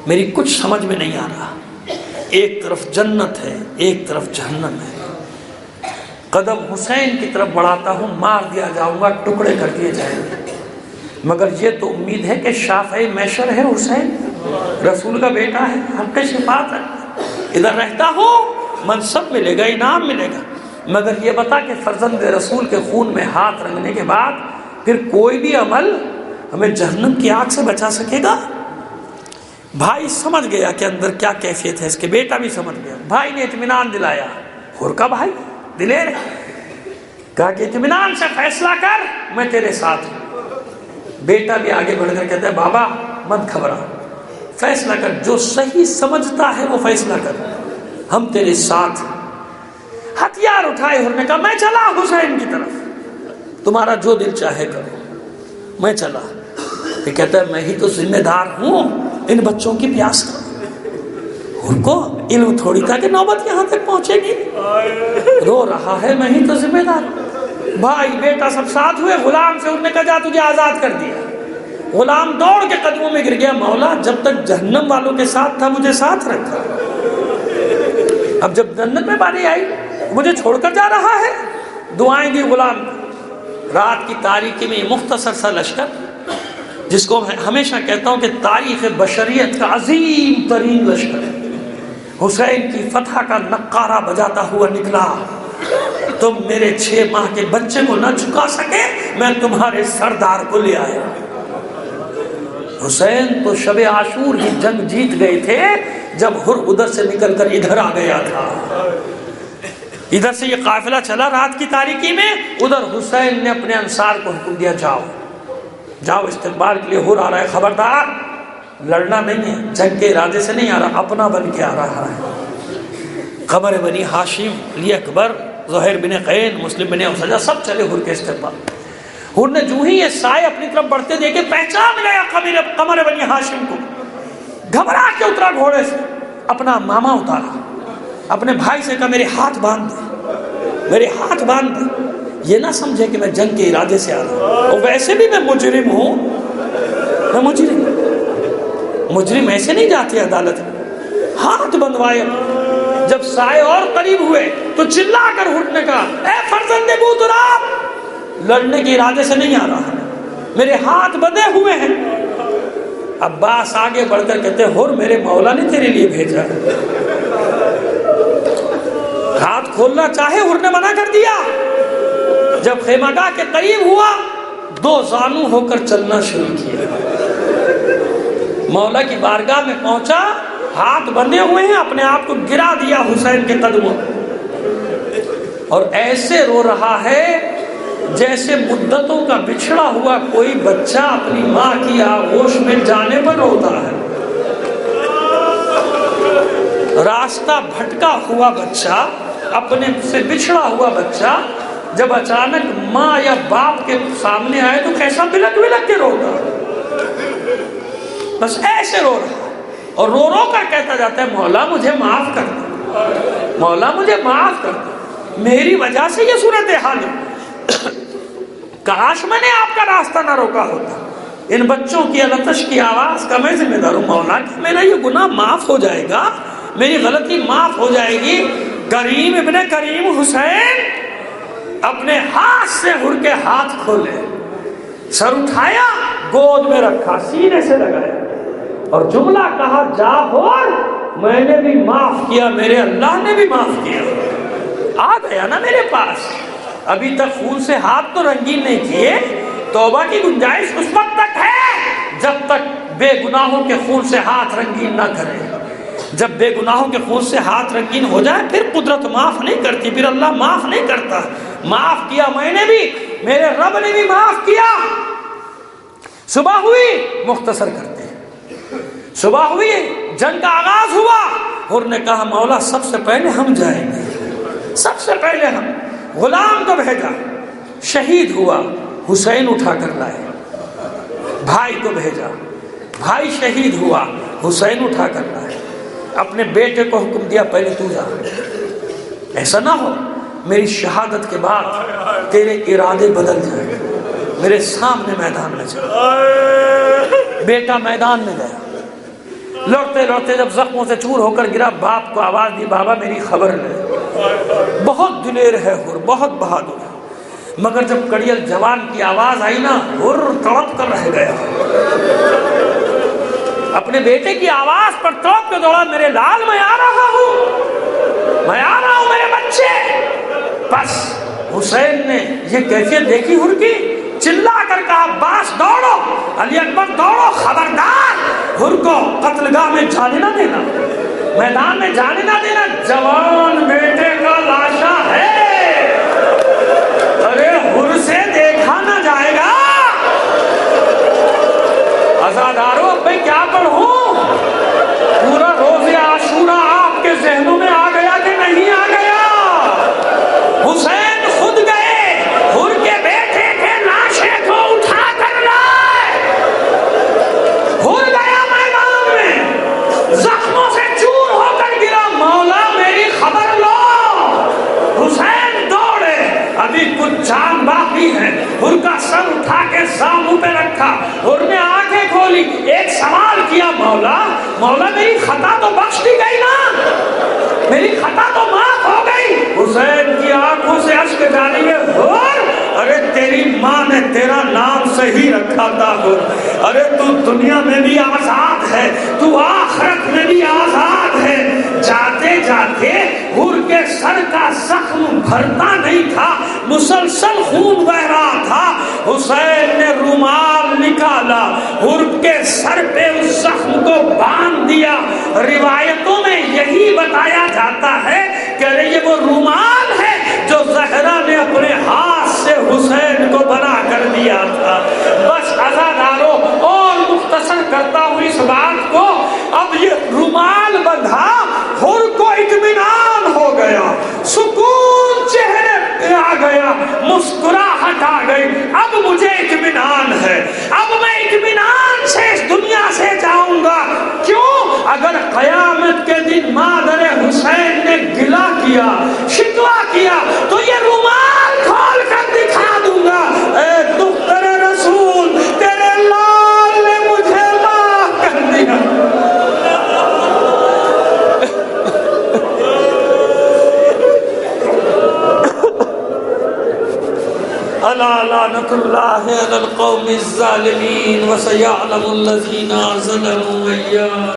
میری کچھ سمجھ میں نہیں آ رہا۔ ایک طرف جنت ہے، ایک طرف جہنم ہے، قدم حسین کی طرف بڑھاتا ہوں، مار دیا جاؤں گا، ٹکڑے کر دیے جائیں گے۔ مگر یہ تو امید ہے کہ شافعی محشر ہے حسین، رسول کا بیٹا ہے، حق شفاعت ہے، ادھر رہتا ہو منصب ملے گا، انعام ملے گا، مگر یہ بتا کہ فرزند رسول کے خون میں ہاتھ رنگنے کے بعد پھر کوئی بھی عمل ہمیں جہنم کی آگ سے بچا سکے گا؟ بھائی سمجھ گیا کہ اندر کیا کیفیت ہے اس کے، بیٹا بھی سمجھ گیا، بھائی نے اطمینان دلایا، حر کا بھائی دلیر ہے، کہا کہ اطمینان سے فیصلہ کر، میں تیرے ساتھ ہوں۔ بیٹا بھی آگے بڑھ کر کہتا ہے بابا مت گھبرا، فیصلہ کر، جو صحیح سمجھتا ہے وہ فیصلہ کر، ہم تیرے ساتھ ہیں۔ ہتھیار اٹھائے حر نے کہا میں چلا حسین کی طرف، تمہارا جو دل چاہے کرو، میں چلا۔ یہ کہتا ہے میں ہی تو ذمہ دار ہوں ان بچوں کی پیاس کا، ان کو علم تھوڑی تھا کہ نوبت یہاں تک پہنچے گی، رو رہا ہے میں ہی تو ذمہ دار ہوں۔ بھائی بیٹا سب ساتھ ہوئے، غلام سے انہوں نے کہا جا تجھے آزاد کر دیا۔ غلام دوڑ کے قدموں میں گر گیا، مولا جب تک جہنم والوں کے ساتھ تھا مجھے ساتھ رکھا، اب جب جنت میں باری آئی مجھے چھوڑ کر جا رہا ہے۔ دعائیں دی غلام، رات کی تاریکی میں مختصر سا لشکر، جس کو میں ہمیشہ کہتا ہوں کہ تاریخ بشریت کا عظیم ترین لشکر ہے، حسین کی فتح کا نقارہ بجاتا ہوا نکلا۔ تم میرے 6 ماہ کے بچے کو نہ جھکا سکے، میں تمہارے سردار کو لے آیا۔ حسین تو شب عاشور کی جنگ جیت گئے تھے جب حر ادھر سے نکل کر ادھر آ گیا تھا۔ ادھر سے یہ قافلہ چلا رات کی تاریکی میں، ادھر حسین نے اپنے انصار کو حکم دیا جاؤ جاؤ استقبال کے لیے حر آ رہا ہے، خبردار لڑنا نہیں ہے، جنگ کے ارادے سے نہیں آ رہا، اپنا بن کے آ رہا ہے۔ قمر بنی ہاشم، علی اکبر، زہیر بن قین، مسلم بن اسجہ سب چلے حر کے استقبال۔ حر نے جو ہی یہ سائے اپنی طرف بڑھتے دیکھے پہچان گیا قمر بنی ہاشم کو، گھبرا کے اترا گھوڑے سے، اپنا ماما اتارا، اپنے بھائی سے کہا میرے ہاتھ باندھ دے، میرے ہاتھ باندھ دے، یہ نہ سمجھے کہ میں جنگ کے ارادے سے آ رہا ہوں، اور ویسے بھی میں مجرم ہوں، میں مجرم ایسے نہیں جاتے عدالت میں۔ ہاتھ بندھوائے، جب سائے اور قریب ہوئے تو چلا کر حر نے کہا اے فرزند ابو تراب، لڑنے کے ارادے سے نہیں آ رہا، میرے ہاتھ بندھے ہوئے ہیں۔ عباس آگے بڑھ کر کہتے حر میرے مولا نے تیرے لیے بھیجا ہے، ہاتھ کھولنا چاہے حر نے منع کر دیا۔ جب خیمہ گاہ کے قریب ہوا 2 زانو ہو کر چلنا شروع کیا، مولا کی بارگاہ میں پہنچا، ہاتھ بندھے ہوئے ہیں، اپنے آپ کو گرا دیا حسین کے قدموں، اور ایسے رو رہا ہے جیسے مدتوں کا بچھڑا ہوا کوئی بچہ اپنی ماں کی آغوش میں جانے پر روتا ہے۔ راستہ بھٹکا ہوا بچہ، اپنے سے بچھڑا ہوا بچہ جب اچانک ماں یا باپ کے سامنے آئے تو کیسا بلک بلک کے روتا، بس ایسے رو رہا، اور رو رو کر کہتا جاتا ہے مولا مجھے معاف کر دے، مولا مجھے معاف کر دے، میری وجہ سے یہ صورتحال ہے، کاش میں نے آپ کا راستہ نہ روکا ہوتا، ان بچوں کی التش کی آواز کا میں ذمہ دار ہوں، مولا کہ میرا یہ گناہ معاف ہو جائے گا، میری غلطی معاف ہو جائے گی۔ کریم ابن کریم حسین اپنے ہاتھ سے حر کے ہاتھ کھولے، سر اٹھایا، گود میں رکھا، سینے سے لگایا، اور جملہ کہا جا حر میں نے بھی معاف کیا، میرے اللہ نے بھی معاف کیا، آ گیا نا میرے پاس، ابھی تک خون سے ہاتھ تو رنگین نہیں کیے، توبہ کی گنجائش اس وقت تک ہے جب تک بے گناہوں کے خون سے ہاتھ رنگین نہ کرے، جب بے گناہوں کے خون سے ہاتھ رنگین ہو جائے پھر قدرت معاف نہیں کرتی، پھر اللہ معاف نہیں کرتا۔ معاف کیا میں نے بھی، میرے رب نے بھی معاف کیا۔ صبح ہوئی، مختصر کرتے ہیں، صبح ہوئی، جنگ کا آغاز ہوا، حر نے کہا مولا سب سے پہلے ہم جائیں گے، سب سے پہلے ہم۔ غلام کو بھیجا، شہید ہوا، حسین اٹھا کر لائے، بھائی کو بھیجا، بھائی شہید ہوا، حسین اٹھا کر لائے، اپنے بیٹے کو حکم دیا پہلے تو جا، ایسا نہ ہو میری شہادت کے بعد تیرے ارادے بدل جائیں، میرے سامنے میدان میں چل۔ بیٹا میدان میں گیا، لڑتے لڑتے جب زخموں سے چور ہو کر گرا، باپ کو آواز دی بابا میری خبر لے، بہت دلیر ہے حر، بہت بہادر ہے، مگر جب کڑیل جوان کی آواز آئی نا ہر تڑپ کر رہ گیا، اپنے بیٹے کی آواز پر تڑپ کے دوڑا، میرے لال میں آ رہا ہوں، میں آ رہا ہوں میرے بچے۔ بس حسین نے یہ کیفیت دیکھی ہر کی، چلا کر کہا عباس دوڑو، علی اکبر دوڑو، خبردار ہر کو قتل گاہ میں جانے نہ دینا، میدان میں جانے نہ دینا، جوان بیٹے کا لاشا ہے، ارے ہر سے دیکھا نہ جائے گا۔ عزادارو اب میں کیا پڑھوں؟ پورا روز عاشورہ آپ کے ذہنوں میں آ گیا کہ نہیں آ گیا؟ حسین خود گئے، ہر کے بیٹے کے لاشے کو اٹھا کر لائے، ہر گیا میدان میں، زخموں سے چور ہو کر گرا، مولا میری خبر لو۔ حسین دوڑے، ابھی کچھ جان باقی ہے، ہر کا سر اٹھا کے ساموں پہ رکھا، ہر نے آنکھیں کھولی، ایک سوال کیا، مولا میری خطا تو بخش دی گئی نا، میری خطا تو معاف ہو گئی؟ حسین کی آنکھوں سے اشک جاری میں، ارے تیری ماں نے تیرا نام صحیح رکھا تھا، ارے تو دنیا میں بھی آزاد ہے، تو آخرت میں بھی آزاد ہے۔ جاتے جاتے ہر کے سر کا زخم بھرتا نہیں تھا، مسلسل خون بہ رہا تھا، حسین نے رومال نکالا، ہر کے سر پہ اس زخم کو باندھ دیا۔ روایتوں میں یہی بتایا جاتا ہے کہ یہ وہ رومال ہے جو زہرا نے اپنے ہاتھ سے حسین کو بنا کر دیا تھا۔ بس عزادارو اور مختصر کرتا ہوں اس بات کو، اب یہ رومال بندھا، ہر کو اطمینان ہو گیا، سکون چہرے پہ آ گیا، مسکراہٹ آ گئی، اب مجھے اطمینان ہے، اب میں اطمینان سے اس دنیا سے جاؤں گا۔ کیوں؟ اگر قیامت کے دن مادر حسین نے گلہ کیا، شکوہ کیا، تو یہ رومال کھول کر دکھا دوں گا، اے دختر رسول تیرے لال نے مجھے معاف کر دیا۔ الا لعنۃ اللہ علی القوم الظالمین وسیعلم الذین ظلموا